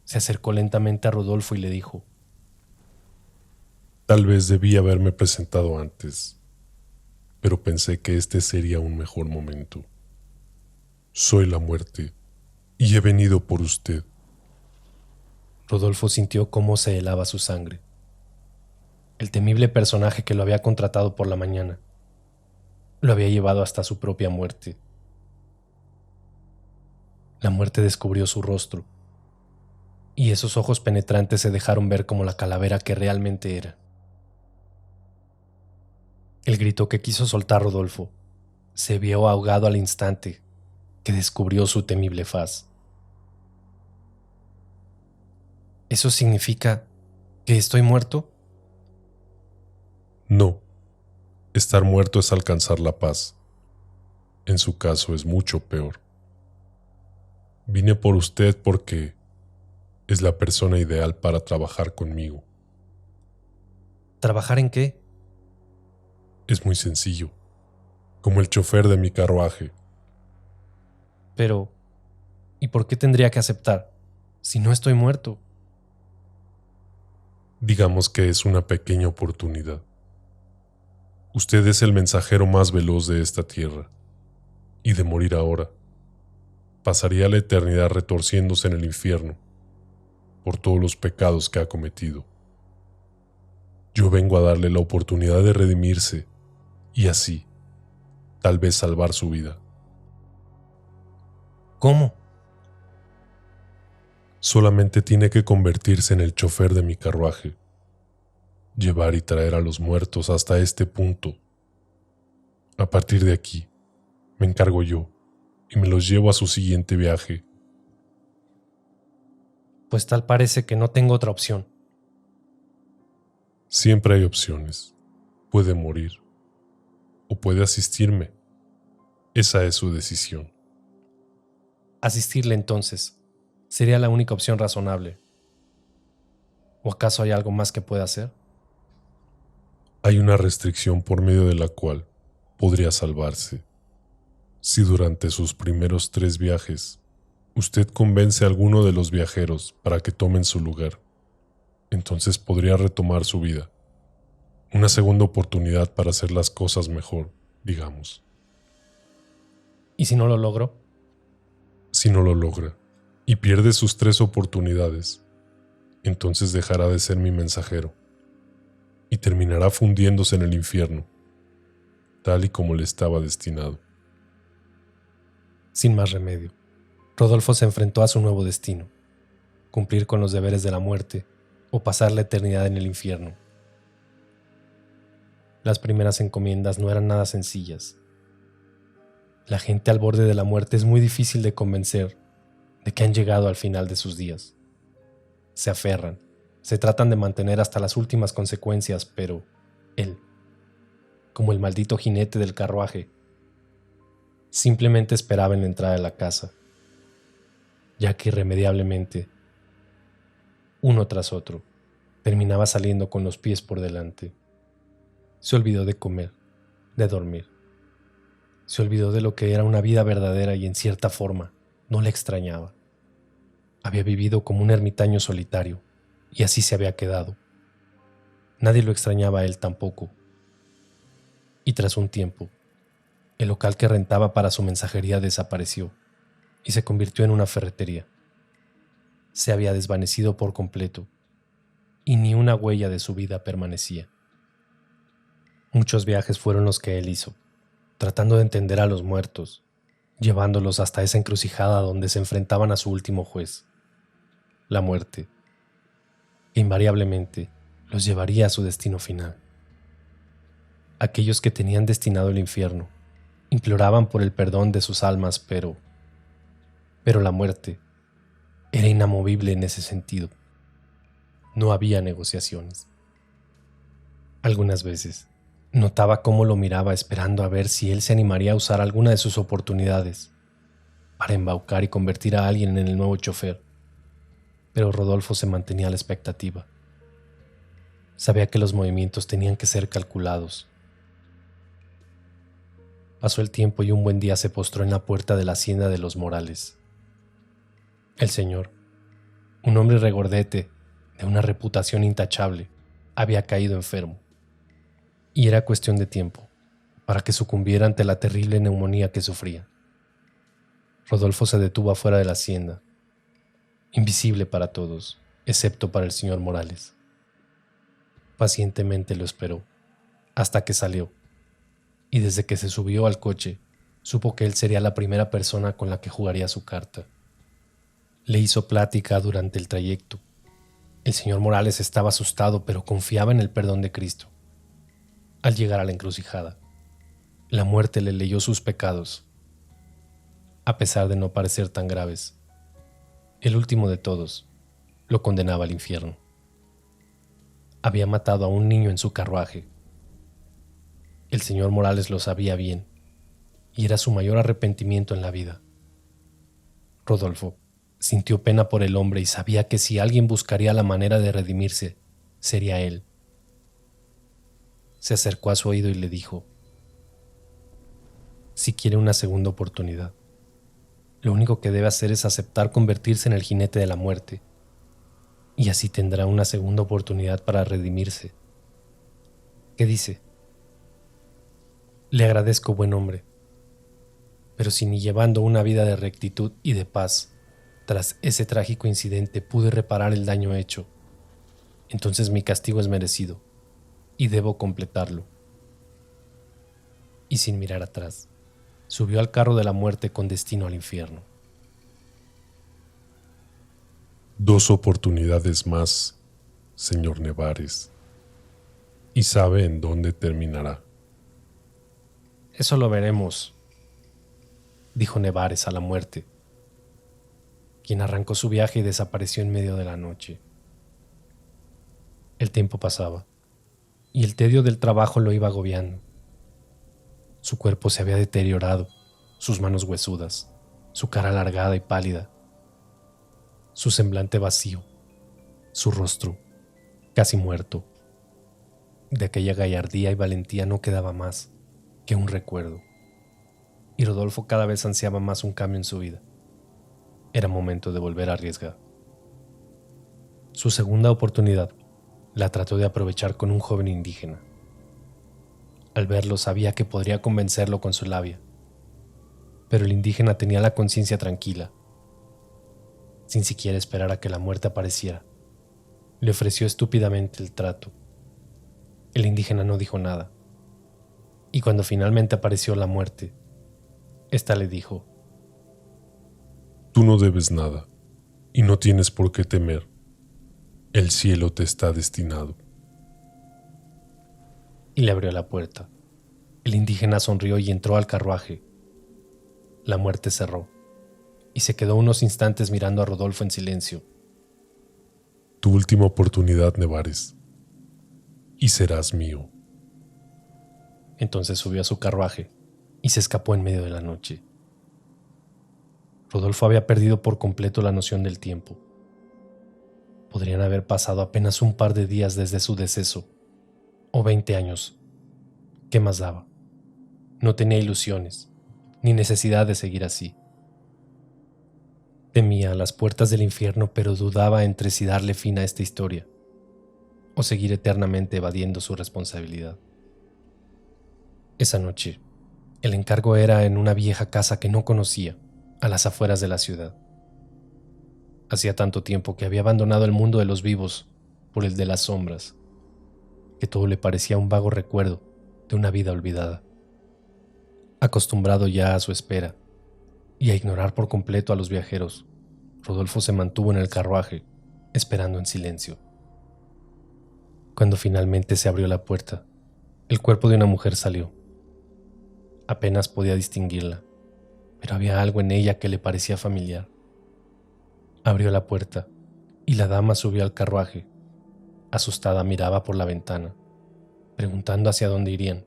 Se acercó lentamente a Rodolfo y le dijo: Tal vez debí haberme presentado antes, pero pensé que este sería un mejor momento. Soy la muerte y he venido por usted. Rodolfo sintió cómo se helaba su sangre. El temible personaje que lo había contratado por la mañana lo había llevado hasta su propia muerte. La muerte descubrió su rostro, y esos ojos penetrantes se dejaron ver como la calavera que realmente era. El grito que quiso soltar Rodolfo se vio ahogado al instante que descubrió su temible faz. ¿Eso significa que estoy muerto? No, estar muerto es alcanzar la paz. En su caso es mucho peor. Vine por usted porque es la persona ideal para trabajar conmigo. ¿Trabajar en qué? Es muy sencillo, como el chofer de mi carruaje. Pero, ¿y por qué tendría que aceptar si no estoy muerto? Digamos que es una pequeña oportunidad. Usted es el mensajero más veloz de esta tierra, y de morir ahora, pasaría la eternidad retorciéndose en el infierno por todos los pecados que ha cometido. Yo vengo a darle la oportunidad de redimirse y así, tal vez salvar su vida. ¿Cómo? Solamente tiene que convertirse en el chofer de mi carruaje, llevar y traer a los muertos hasta este punto. A partir de aquí, me encargo yo y me los llevo a su siguiente viaje. Pues tal parece que no tengo otra opción. Siempre hay opciones. Puede morir o puede asistirme. Esa es su decisión. Asistirle entonces sería la única opción razonable. ¿O acaso hay algo más que pueda hacer? Hay una restricción por medio de la cual podría salvarse. Si durante sus primeros 3 viajes usted convence a alguno de los viajeros para que tomen su lugar, entonces podría retomar su vida. Una segunda oportunidad para hacer las cosas mejor, digamos. ¿Y si no lo logro? Si no lo logra y pierde sus 3 oportunidades, entonces dejará de ser mi mensajero y terminará fundiéndose en el infierno, tal y como le estaba destinado. Sin más remedio, Rodolfo se enfrentó a su nuevo destino: cumplir con los deberes de la muerte o pasar la eternidad en el infierno. Las primeras encomiendas no eran nada sencillas. La gente al borde de la muerte es muy difícil de convencer de que han llegado al final de sus días. Se aferran, se tratan de mantener hasta las últimas consecuencias, pero Él, como el maldito jinete del carruaje, simplemente esperaba en la entrada de la casa, ya que irremediablemente, uno tras otro, terminaba saliendo con los pies por delante. Se olvidó de comer, de dormir. Se olvidó de lo que era una vida verdadera y en cierta forma no le extrañaba. Había vivido como un ermitaño solitario y así se había quedado. Nadie lo extrañaba a él tampoco. Y tras un tiempo, el local que rentaba para su mensajería desapareció y se convirtió en una ferretería. Se había desvanecido por completo y ni una huella de su vida permanecía. Muchos viajes fueron los que él hizo, tratando de entender a los muertos, llevándolos hasta esa encrucijada donde se enfrentaban a su último juez, la muerte, que invariablemente los llevaría a su destino final. Aquellos que tenían destinado el infierno imploraban por el perdón de sus almas, pero la muerte era inamovible en ese sentido. No había negociaciones. Algunas veces notaba cómo lo miraba esperando a ver si él se animaría a usar alguna de sus oportunidades para embaucar y convertir a alguien en el nuevo chofer, pero Rodolfo se mantenía a la expectativa. Sabía que los movimientos tenían que ser calculados. Pasó el tiempo y un buen día se postró en la puerta de la hacienda de los Morales. El señor, un hombre regordete de una reputación intachable, había caído enfermo, y era cuestión de tiempo para que sucumbiera ante la terrible neumonía que sufría. Rodolfo se detuvo afuera de la hacienda, invisible para todos, excepto para el señor Morales. Pacientemente lo esperó, hasta que salió, y desde que se subió al coche, supo que él sería la primera persona con la que jugaría su carta. Le hizo plática durante el trayecto. El señor Morales estaba asustado, pero confiaba en el perdón de Cristo. Al llegar a la encrucijada, la muerte le leyó sus pecados. A pesar de no parecer tan graves, el último de todos lo condenaba al infierno. Había matado a un niño en su carruaje. El señor Morales lo sabía bien, y era su mayor arrepentimiento en la vida. Rodolfo sintió pena por el hombre y sabía que si alguien buscaría la manera de redimirse, sería él. Se acercó a su oído y le dijo: si quiere una segunda oportunidad, lo único que debe hacer es aceptar convertirse en el jinete de la muerte, y así tendrá una segunda oportunidad para redimirse. ¿Qué dice? Le agradezco, buen hombre, pero si ni llevando una vida de rectitud y de paz, tras ese trágico incidente pude reparar el daño hecho, entonces mi castigo es merecido y debo completarlo. Y sin mirar atrás, subió al carro de la muerte con destino al infierno. 2 oportunidades más, señor Nevares, y sabe en dónde terminará. Eso lo veremos, dijo Nevares a la muerte, quien arrancó su viaje y desapareció en medio de la noche. El tiempo pasaba, y el tedio del trabajo lo iba agobiando. Su cuerpo se había deteriorado, sus manos huesudas, su cara alargada y pálida, su semblante vacío, su rostro casi muerto. De aquella gallardía y valentía no quedaba más que un recuerdo, y Rodolfo cada vez ansiaba más un cambio en su vida. Era momento de volver a arriesgar. Su segunda oportunidad la trató de aprovechar con un joven indígena. Al verlo sabía que podría convencerlo con su labia, pero el indígena tenía la conciencia tranquila. Sin siquiera esperar a que la muerte apareciera, le ofreció estúpidamente el trato. El indígena no dijo nada, y cuando finalmente apareció la muerte, ésta le dijo: Tú no debes nada, y no tienes por qué temer. El cielo te está destinado. Y le abrió la puerta. El indígena sonrió y entró al carruaje. La muerte cerró, y se quedó unos instantes mirando a Rodolfo en silencio. Tu última oportunidad, Nevares, y serás mío. Entonces subió a su carruaje y se escapó en medio de la noche. Rodolfo había perdido por completo la noción del tiempo. Podrían haber pasado apenas un par de días desde su deceso, o 20 años. ¿Qué más daba? No tenía ilusiones, ni necesidad de seguir así. Temía las puertas del infierno, pero dudaba entre si darle fin a esta historia o seguir eternamente evadiendo su responsabilidad. Esa noche, el encargo era en una vieja casa que no conocía, a las afueras de la ciudad. Hacía tanto tiempo que había abandonado el mundo de los vivos por el de las sombras, que todo le parecía un vago recuerdo de una vida olvidada. Acostumbrado ya a su espera y a ignorar por completo a los viajeros, Rodolfo se mantuvo en el carruaje, esperando en silencio. Cuando finalmente se abrió la puerta, el cuerpo de una mujer salió. Apenas podía distinguirla, pero había algo en ella que le parecía familiar. Abrió la puerta y la dama subió al carruaje. Asustada miraba por la ventana, preguntando hacia dónde irían.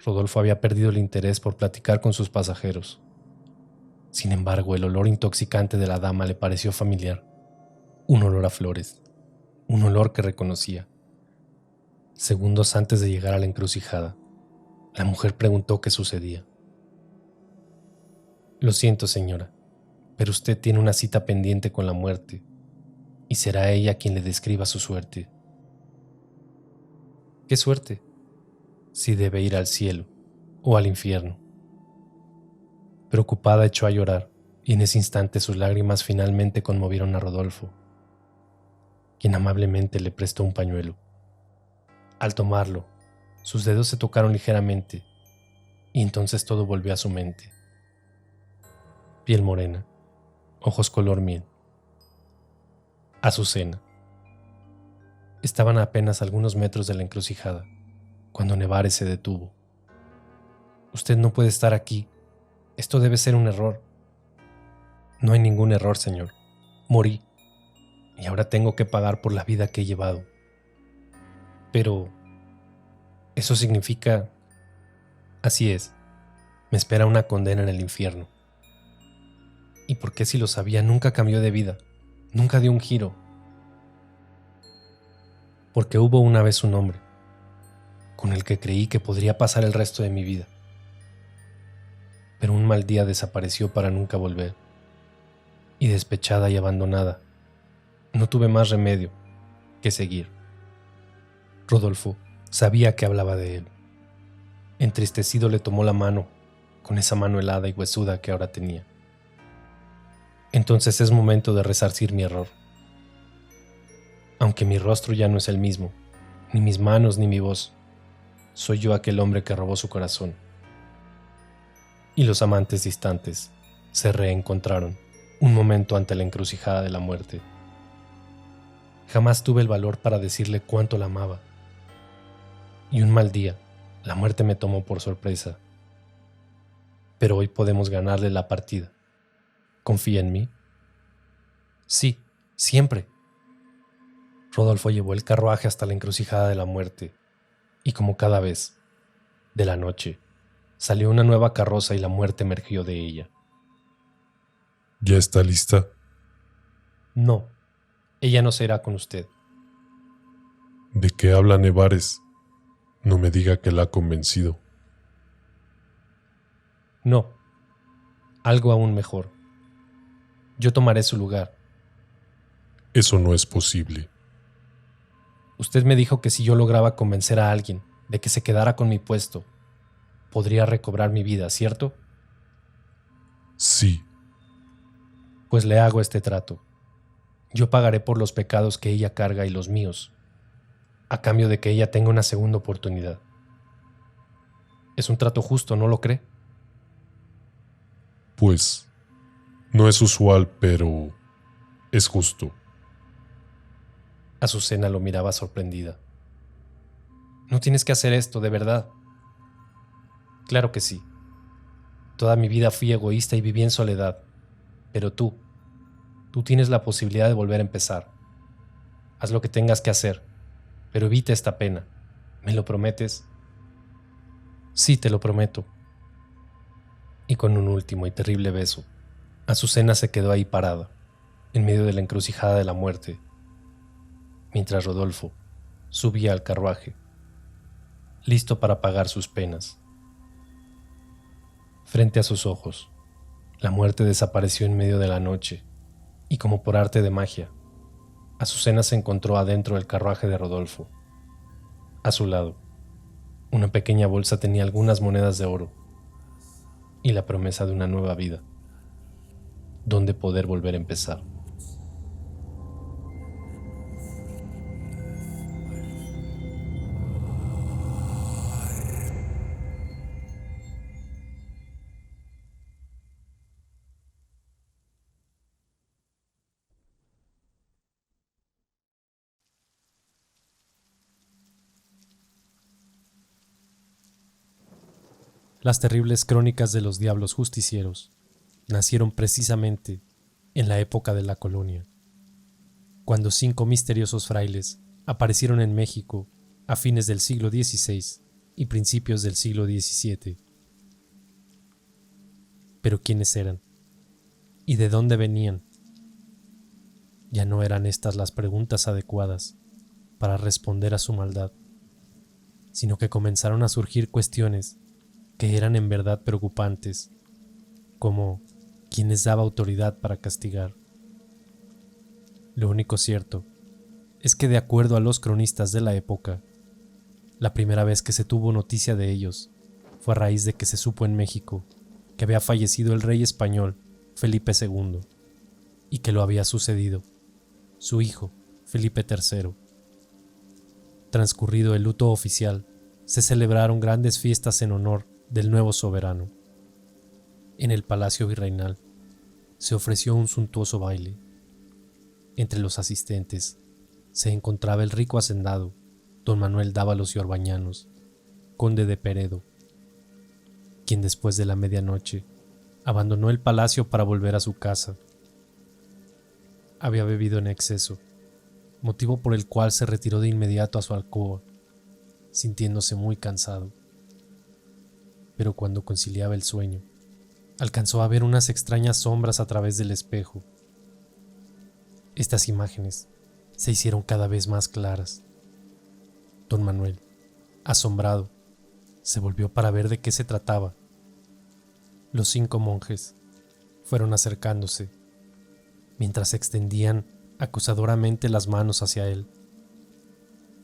Rodolfo había perdido el interés por platicar con sus pasajeros. Sin embargo, el olor intoxicante de la dama le pareció familiar. Un olor a flores, un olor que reconocía. Segundos antes de llegar a la encrucijada, la mujer preguntó qué sucedía. Lo siento, señora, pero usted tiene una cita pendiente con la muerte, y será ella quien le describa su suerte. ¿Qué suerte? Si debe ir al cielo o al infierno. Preocupada echó a llorar, y en ese instante sus lágrimas finalmente conmovieron a Rodolfo, quien amablemente le prestó un pañuelo. Al tomarlo, sus dedos se tocaron ligeramente, y entonces todo volvió a su mente. Piel morena, ojos color miel. Azucena. Estaban a apenas algunos metros de la encrucijada, cuando Nevares se detuvo. Usted no puede estar aquí. Esto debe ser un error. No hay ningún error, señor. Morí, y ahora tengo que pagar por la vida que he llevado. Pero eso significa... Así es, me espera una condena en el infierno. ¿Y por qué si lo sabía nunca cambió de vida? Nunca dio un giro. Porque hubo una vez un hombre con el que creí que podría pasar el resto de mi vida. Pero un mal día desapareció para nunca volver. Y despechada y abandonada, no tuve más remedio que seguir. Rodolfo sabía que hablaba de él. Entristecido le tomó la mano, con esa mano helada y huesuda que ahora tenía. Entonces es momento de resarcir mi error. Aunque mi rostro ya no es el mismo, ni mis manos ni mi voz, soy yo aquel hombre que robó su corazón. Y los amantes distantes se reencontraron un momento ante la encrucijada de la muerte. Jamás tuve el valor para decirle cuánto la amaba. Y un mal día, la muerte me tomó por sorpresa. Pero hoy podemos ganarle la partida. ¿Confía en mí? Sí, siempre. Rodolfo llevó el carruaje hasta la encrucijada de la muerte, y como cada vez, de la noche, salió una nueva carroza y la muerte emergió de ella. ¿Ya está lista? No, ella no se irá con usted. ¿De qué habla Nevares? No me diga que la ha convencido. No, algo aún mejor. Yo tomaré su lugar. Eso no es posible. Usted me dijo que si yo lograba convencer a alguien de que se quedara con mi puesto, podría recobrar mi vida, ¿cierto? Sí. Pues le hago este trato. Yo pagaré por los pecados que ella carga y los míos, a cambio de que ella tenga una segunda oportunidad. Es un trato justo, ¿no lo cree? Pues, no es usual, pero es justo. Azucena lo miraba sorprendida. No tienes que hacer esto, de verdad. Claro que sí. Toda mi vida fui egoísta y viví en soledad. Pero tú tienes la posibilidad de volver a empezar. Haz lo que tengas que hacer, pero evita esta pena. ¿Me lo prometes? Sí, te lo prometo. Y con un último y terrible beso, Azucena se quedó ahí parada, en medio de la encrucijada de la muerte, mientras Rodolfo subía al carruaje, listo para pagar sus penas. Frente a sus ojos, la muerte desapareció en medio de la noche, y como por arte de magia, Azucena se encontró adentro del carruaje de Rodolfo. A su lado, una pequeña bolsa tenía algunas monedas de oro y la promesa de una nueva vida, donde poder volver a empezar. Las terribles crónicas de los diablos justicieros nacieron precisamente en la época de la colonia, cuando 5 misteriosos frailes aparecieron en México a fines del siglo XVI y principios del siglo XVII. Pero ¿quiénes eran? ¿Y de dónde venían? Ya no eran estas las preguntas adecuadas para responder a su maldad, sino que comenzaron a surgir cuestiones que eran en verdad preocupantes, como ¿quién les daba autoridad para castigar? Lo único cierto es que, de acuerdo a los cronistas de la época, la primera vez que se tuvo noticia de ellos fue a raíz de que se supo en México que había fallecido el rey español Felipe II y que lo había sucedido su hijo Felipe III. Transcurrido el luto oficial, se celebraron grandes fiestas en honor del nuevo soberano. En el Palacio Virreinal se ofreció un suntuoso baile. Entre los asistentes se encontraba el rico hacendado don Manuel Dávalos y Orbañanos, conde de Peredo, quien después de la medianoche abandonó el palacio para volver a su casa. Había bebido en exceso, motivo por el cual se retiró de inmediato a su alcoba, sintiéndose muy cansado. Pero cuando conciliaba el sueño, alcanzó a ver unas extrañas sombras a través del espejo. Estas imágenes se hicieron cada vez más claras. Don Manuel, asombrado, se volvió para ver de qué se trataba. Los 5 monjes fueron acercándose, mientras extendían acusadoramente las manos hacia él.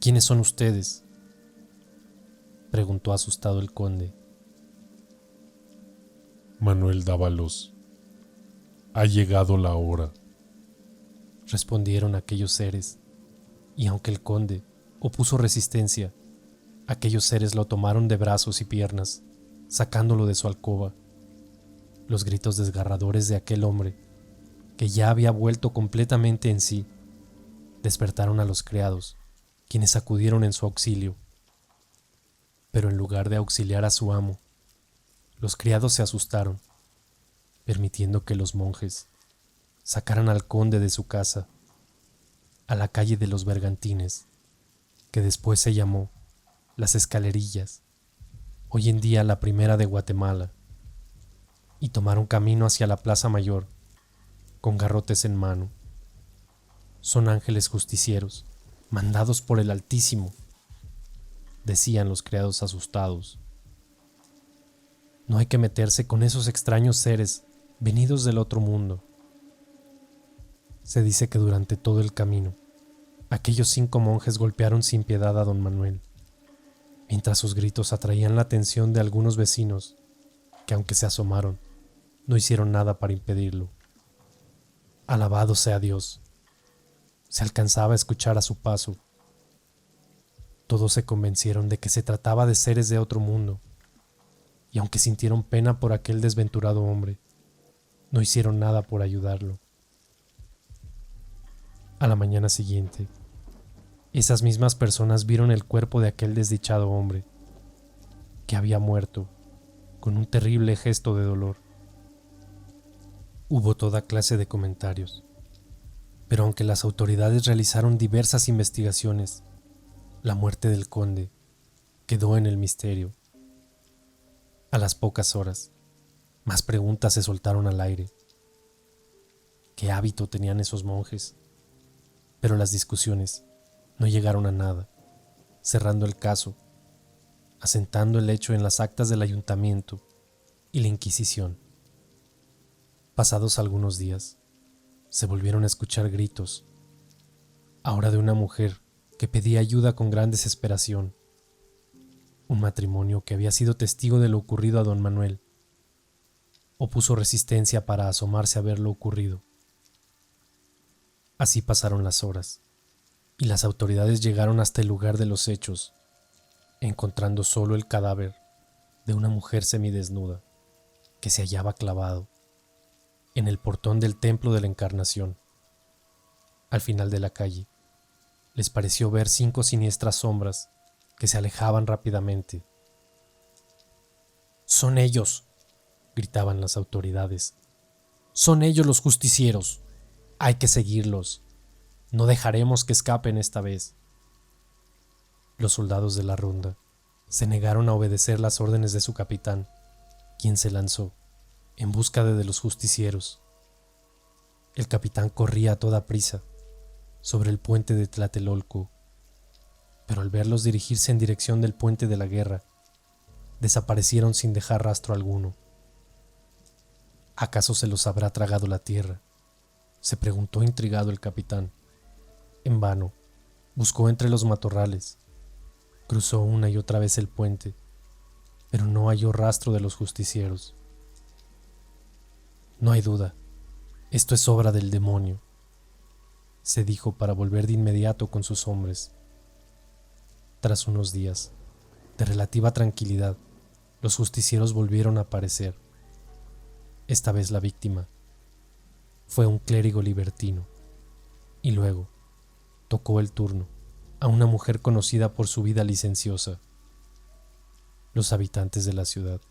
¿Quiénes son ustedes?, preguntó asustado el conde. Manuel Dávalos, ha llegado la hora, respondieron aquellos seres, y aunque el conde opuso resistencia, aquellos seres lo tomaron de brazos y piernas, sacándolo de su alcoba. Los gritos desgarradores de aquel hombre, que ya había vuelto completamente en sí, despertaron a los criados, quienes acudieron en su auxilio. Pero en lugar de auxiliar a su amo, los criados se asustaron, permitiendo que los monjes sacaran al conde de su casa, a la calle de los Bergantines, que después se llamó Las Escalerillas, hoy en día la primera de Guatemala, y tomaron camino hacia la Plaza Mayor, con garrotes en mano. Son ángeles justicieros, mandados por el Altísimo, decían los criados asustados. No hay que meterse con esos extraños seres venidos del otro mundo. Se dice que durante todo el camino, aquellos 5 monjes golpearon sin piedad a don Manuel, mientras sus gritos atraían la atención de algunos vecinos, que aunque se asomaron, no hicieron nada para impedirlo. Alabado sea Dios. Se alcanzaba a escuchar a su paso. Todos se convencieron de que se trataba de seres de otro mundo, y aunque sintieron pena por aquel desventurado hombre, no hicieron nada por ayudarlo. A la mañana siguiente, esas mismas personas vieron el cuerpo de aquel desdichado hombre, que había muerto con un terrible gesto de dolor. Hubo toda clase de comentarios, pero aunque las autoridades realizaron diversas investigaciones, la muerte del conde quedó en el misterio. A las pocas horas, más preguntas se soltaron al aire. ¿Qué hábito tenían esos monjes? Pero las discusiones no llegaron a nada, cerrando el caso, asentando el hecho en las actas del ayuntamiento y la Inquisición. Pasados algunos días, se volvieron a escuchar gritos, ahora de una mujer que pedía ayuda con gran desesperación. Un matrimonio que había sido testigo de lo ocurrido a don Manuel opuso resistencia para asomarse a ver lo ocurrido. Así pasaron las horas, y las autoridades llegaron hasta el lugar de los hechos, encontrando solo el cadáver de una mujer semidesnuda que se hallaba clavado en el portón del Templo de la Encarnación. Al final de la calle, les pareció ver 5 siniestras sombras que se alejaban rápidamente. «¡Son ellos!», gritaban las autoridades. «¡Son ellos los justicieros! Hay que seguirlos. No dejaremos que escapen esta vez». Los soldados de la ronda se negaron a obedecer las órdenes de su capitán, quien se lanzó en busca de los justicieros. El capitán corría a toda prisa sobre el puente de Tlatelolco, pero al verlos dirigirse en dirección del puente de la Guerra, desaparecieron sin dejar rastro alguno. ¿Acaso se los habrá tragado la tierra?, se preguntó intrigado el capitán. En vano, buscó entre los matorrales, cruzó una y otra vez el puente, pero no halló rastro de los justicieros. «No hay duda, esto es obra del demonio», se dijo para volver de inmediato con sus hombres. Tras unos días de relativa tranquilidad, los justicieros volvieron a aparecer. Esta vez la víctima fue un clérigo libertino, y luego tocó el turno a una mujer conocida por su vida licenciosa. Los habitantes de la ciudad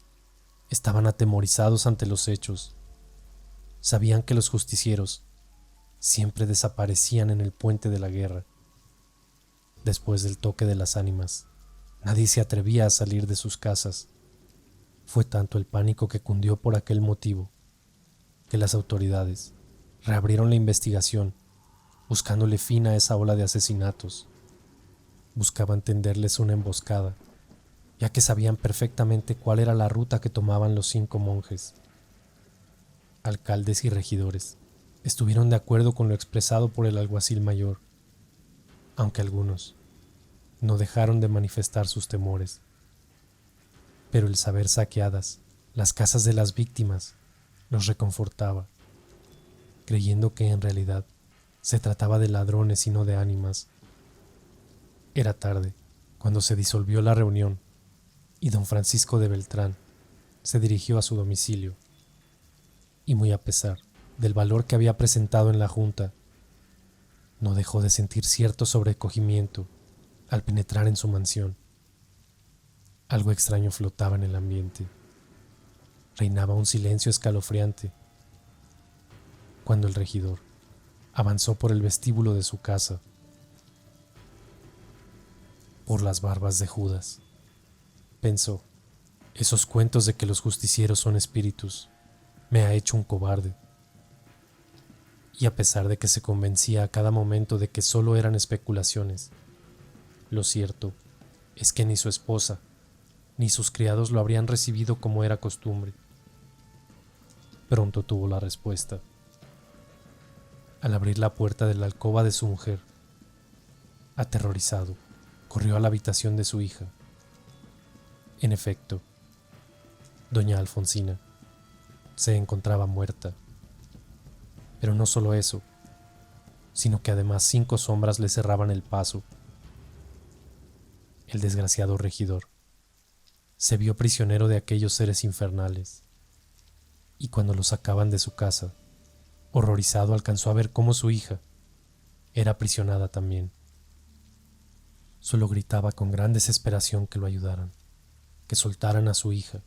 estaban atemorizados ante los hechos. Sabían que los justicieros siempre desaparecían en el puente de la Guerra. Después del toque de las ánimas, nadie se atrevía a salir de sus casas. Fue tanto el pánico que cundió por aquel motivo, que las autoridades reabrieron la investigación, buscándole fin a esa ola de asesinatos. Buscaban tenderles una emboscada, ya que sabían perfectamente cuál era la ruta que tomaban los 5 monjes. Alcaldes y regidores estuvieron de acuerdo con lo expresado por el alguacil mayor, aunque algunos no dejaron de manifestar sus temores. Pero el saber saqueadas las casas de las víctimas los reconfortaba, creyendo que en realidad se trataba de ladrones y no de ánimas. Era tarde cuando se disolvió la reunión y don Francisco de Beltrán se dirigió a su domicilio, y muy a pesar del valor que había presentado en la junta, no dejó de sentir cierto sobrecogimiento al penetrar en su mansión. Algo extraño flotaba en el ambiente. Reinaba un silencio escalofriante. Cuando el regidor avanzó por el vestíbulo de su casa, por las barbas de Judas, pensó: esos cuentos de que los justicieros son espíritus me ha hecho un cobarde. Y a pesar de que se convencía a cada momento de que solo eran especulaciones, lo cierto es que ni su esposa ni sus criados lo habrían recibido como era costumbre. Pronto tuvo la respuesta. Al abrir la puerta de la alcoba de su mujer, aterrorizado, corrió a la habitación de su hija. En efecto, doña Alfonsina se encontraba muerta. Pero no solo eso, sino que además 5 sombras le cerraban el paso. El desgraciado regidor se vio prisionero de aquellos seres infernales, y cuando lo sacaban de su casa, horrorizado alcanzó a ver cómo su hija era aprisionada también. Solo gritaba con gran desesperación que lo ayudaran, que soltaran a su hija.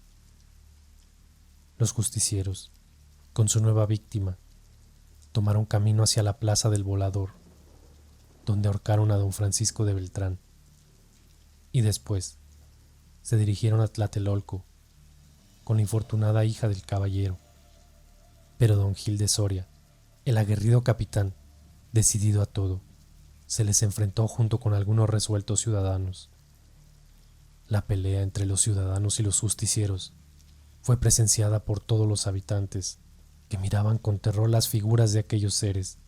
Los justicieros, con su nueva víctima, tomaron camino hacia la plaza del Volador, donde ahorcaron a don Francisco de Beltrán, y después se dirigieron a Tlatelolco, con la infortunada hija del caballero. Pero don Gil de Soria, el aguerrido capitán, decidido a todo, se les enfrentó junto con algunos resueltos ciudadanos. La pelea entre los ciudadanos y los justicieros fue presenciada por todos los habitantes, que miraban con terror las figuras de aquellos seres.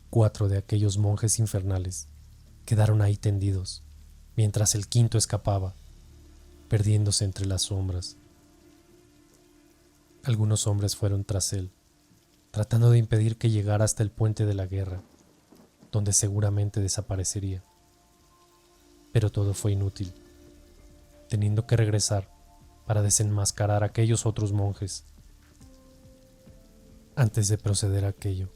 4 de aquellos monjes infernales quedaron ahí tendidos, mientras el quinto escapaba, perdiéndose entre las sombras. Algunos hombres fueron tras él, tratando de impedir que llegara hasta el puente de la guerra, donde seguramente desaparecería. Pero todo fue inútil, teniendo que regresar para desenmascarar a aquellos otros monjes. Antes de proceder a aquello,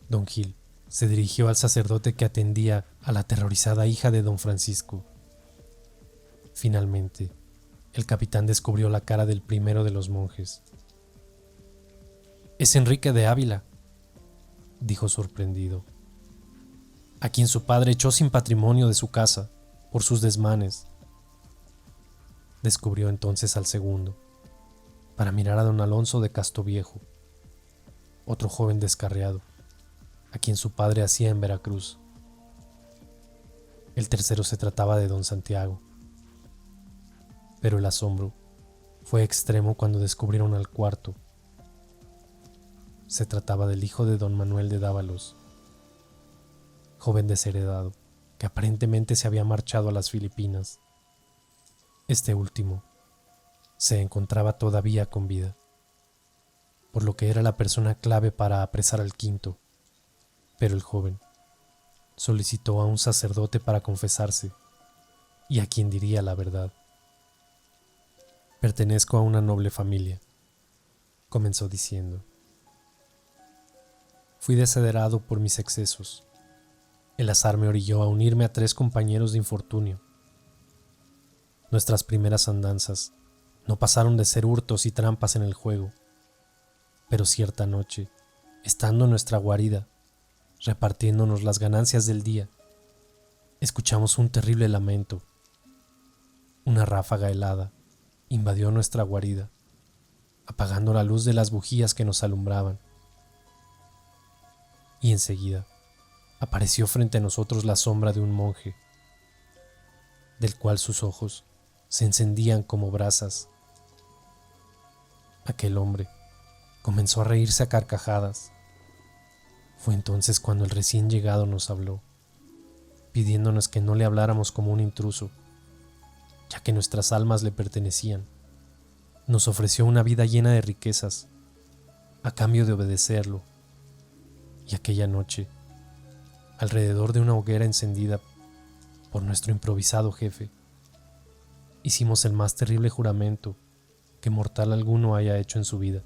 don Gil se dirigió al sacerdote que atendía a la aterrorizada hija de don Francisco. Finalmente, el capitán descubrió la cara del primero de los monjes. «Es Enrique de Ávila», dijo sorprendido, «a quien su padre echó sin patrimonio de su casa por sus desmanes». Descubrió entonces al segundo, para mirar a don Alonso de Castoviejo, otro joven descarriado, a quien su padre hacía en Veracruz. El tercero se trataba de don Santiago. Pero el asombro fue extremo cuando descubrieron al cuarto. Se trataba del hijo de don Manuel de Dávalos, joven desheredado, que aparentemente se había marchado a las Filipinas. Este último se encontraba todavía con vida, por lo que era la persona clave para apresar al quinto. Pero el joven solicitó a un sacerdote para confesarse y a quien diría la verdad. «Pertenezco a una noble familia», comenzó diciendo. «Fui desheredado por mis excesos. El azar me orilló a unirme a 3 compañeros de infortunio. Nuestras primeras andanzas no pasaron de ser hurtos y trampas en el juego, pero cierta noche, estando en nuestra guarida, repartiéndonos las ganancias del día, escuchamos un terrible lamento. Una ráfaga helada invadió nuestra guarida, apagando la luz de las bujías que nos alumbraban. Y enseguida apareció frente a nosotros la sombra de un monje, del cual sus ojos se encendían como brasas. Aquel hombre comenzó a reírse a carcajadas. Fue entonces cuando el recién llegado nos habló, pidiéndonos que no le habláramos como un intruso, ya que nuestras almas le pertenecían. Nos ofreció una vida llena de riquezas, a cambio de obedecerlo. Y aquella noche, alrededor de una hoguera encendida por nuestro improvisado jefe, hicimos el más terrible juramento que mortal alguno haya hecho en su vida.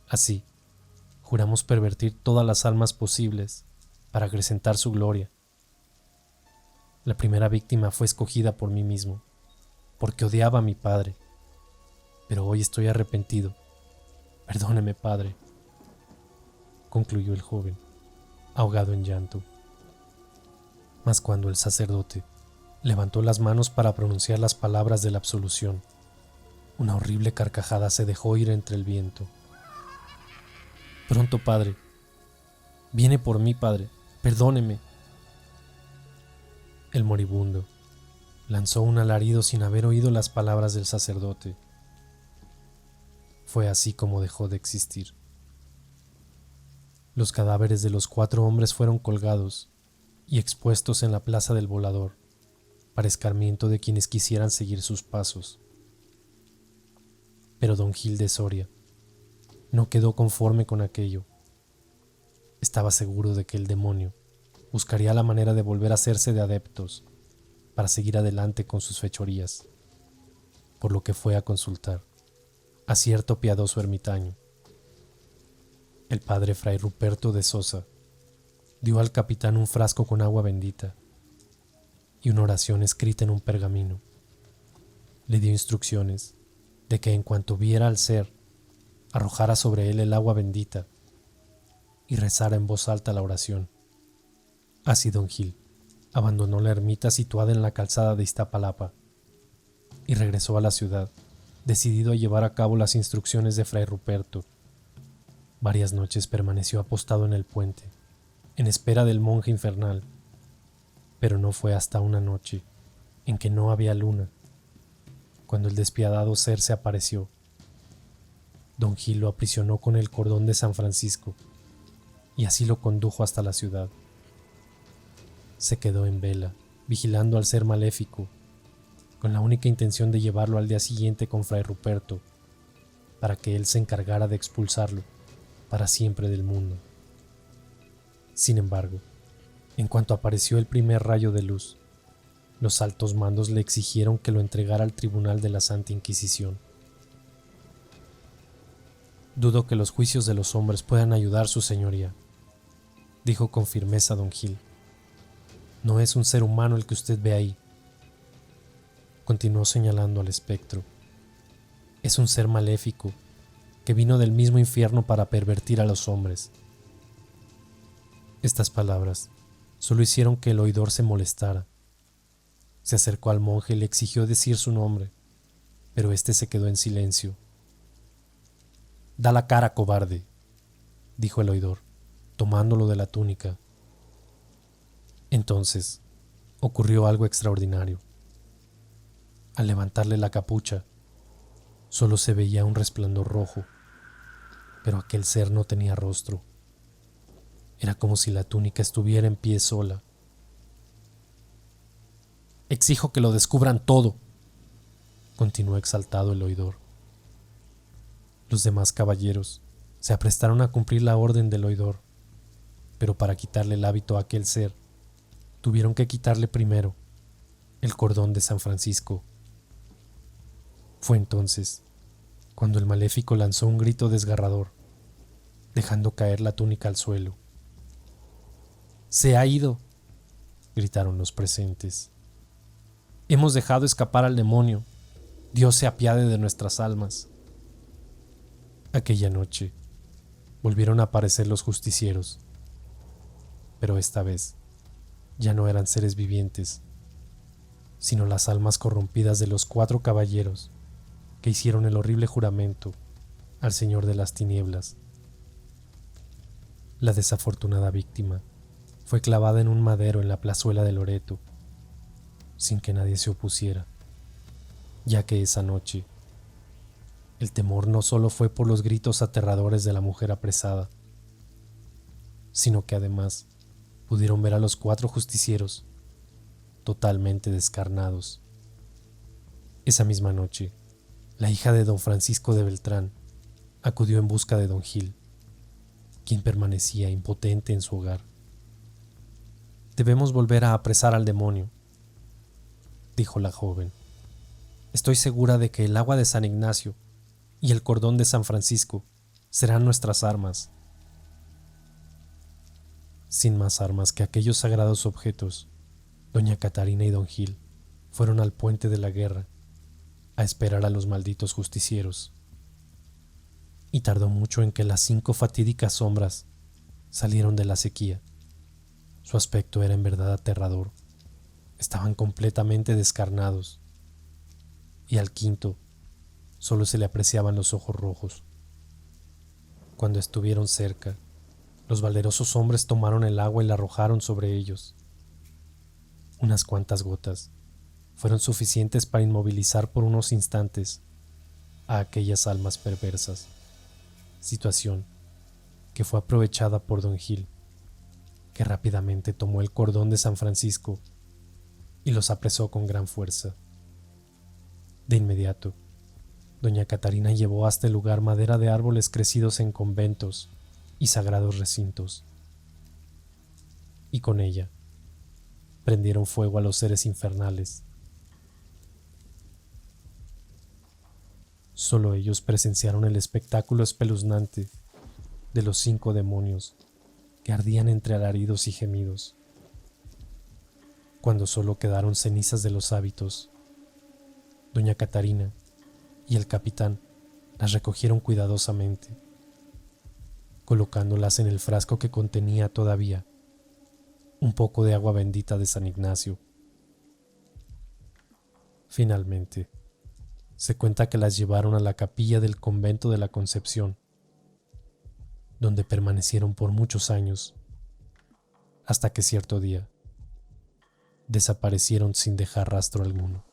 Así, juramos pervertir todas las almas posibles para acrecentar su gloria. La primera víctima fue escogida por mí mismo, porque odiaba a mi padre, pero hoy estoy arrepentido. Perdóneme, padre», concluyó el joven, ahogado en llanto. Mas cuando el sacerdote levantó las manos para pronunciar las palabras de la absolución, una horrible carcajada se dejó oír entre el viento. «Pronto, padre. Viene por mí, padre. Perdóneme». El moribundo lanzó un alarido sin haber oído las palabras del sacerdote. Fue así como dejó de existir. Los cadáveres de los 4 hombres fueron colgados y expuestos en la plaza del Volador, para escarmiento de quienes quisieran seguir sus pasos. Pero don Gil de Soria no quedó conforme con aquello. Estaba seguro de que el demonio buscaría la manera de volver a hacerse de adeptos para seguir adelante con sus fechorías, por lo que fue a consultar a cierto piadoso ermitaño. El padre fray Ruperto de Sosa dio al capitán un frasco con agua bendita y una oración escrita en un pergamino. Le dio instrucciones de que en cuanto viera al ser, arrojara sobre él el agua bendita y rezara en voz alta la oración. Así don Gil abandonó la ermita situada en la calzada de Iztapalapa y regresó a la ciudad, decidido a llevar a cabo las instrucciones de Fray Ruperto. Varias noches permaneció apostado en el puente, en espera del monje infernal, pero no fue hasta una noche, en que no había luna, cuando el despiadado ser se apareció. Don Gil lo aprisionó con el cordón de San Francisco y así lo condujo hasta la ciudad. Se quedó en vela, vigilando al ser maléfico, con la única intención de llevarlo al día siguiente con Fray Ruperto, para que él se encargara de expulsarlo para siempre del mundo. Sin embargo, en cuanto apareció el primer rayo de luz, los altos mandos le exigieron que lo entregara al tribunal de la Santa Inquisición. «Dudo que los juicios de los hombres puedan ayudar, su señoría», dijo con firmeza don Gil. «No es un ser humano el que usted ve ahí», continuó señalando al espectro. «Es un ser maléfico que vino del mismo infierno para pervertir a los hombres». Estas palabras solo hicieron que el oidor se molestara. Se acercó al monje y le exigió decir su nombre, pero éste se quedó en silencio. «Da la cara, cobarde», dijo el oidor, tomándolo de la túnica. Entonces ocurrió algo extraordinario. Al levantarle la capucha, solo se veía un resplandor rojo, pero aquel ser no tenía rostro. Era como si la túnica estuviera en pie sola. «Exijo que lo descubran todo», continuó exaltado el oidor. Los demás caballeros se aprestaron a cumplir la orden del oidor, pero para quitarle el hábito a aquel ser, tuvieron que quitarle primero el cordón de San Francisco. Fue entonces cuando el maléfico lanzó un grito desgarrador, dejando caer la túnica al suelo. «Se ha ido», gritaron los presentes. «Hemos dejado escapar al demonio. Dios se apiade de nuestras almas». Aquella noche volvieron a aparecer los justicieros, pero esta vez ya no eran seres vivientes, sino las almas corrompidas de los 4 caballeros que hicieron el horrible juramento al Señor de las Tinieblas. La desafortunada víctima fue clavada en un madero en la plazuela de Loreto, sin que nadie se opusiera, ya que esa noche el temor no solo fue por los gritos aterradores de la mujer apresada, sino que además pudieron ver a los 4 justicieros totalmente descarnados. Esa misma noche, la hija de don Francisco de Beltrán acudió en busca de don Gil, quien permanecía impotente en su hogar. «Debemos volver a apresar al demonio», dijo la joven. «Estoy segura de que el agua de San Ignacio y el cordón de San Francisco serán nuestras armas». Sin más armas que aquellos sagrados objetos, doña Catarina y don Gil fueron al puente de la guerra a esperar a los malditos justicieros. Y tardó mucho en que las 5 fatídicas sombras salieron de la sequía. Su aspecto era en verdad aterrador. Estaban completamente descarnados, y al quinto solo se le apreciaban los ojos rojos. Cuando estuvieron cerca, los valerosos hombres tomaron el agua y la arrojaron sobre ellos. Unas cuantas gotas fueron suficientes para inmovilizar por unos instantes a aquellas almas perversas, situación que fue aprovechada por don Gil, que rápidamente tomó el cordón de San Francisco y los apresó con gran fuerza. De inmediato, doña Catarina llevó hasta el lugar madera de árboles crecidos en conventos y sagrados recintos, y con ella prendieron fuego a los seres infernales. Solo ellos presenciaron el espectáculo espeluznante de los 5 demonios que ardían entre alaridos y gemidos. Cuando solo quedaron cenizas de los hábitos, doña Catarina y el capitán las recogieron cuidadosamente, colocándolas en el frasco que contenía todavía un poco de agua bendita de San Ignacio. Finalmente, Se cuenta que las llevaron a la capilla del convento de la Concepción, donde permanecieron por muchos años, hasta que cierto día desaparecieron sin dejar rastro alguno.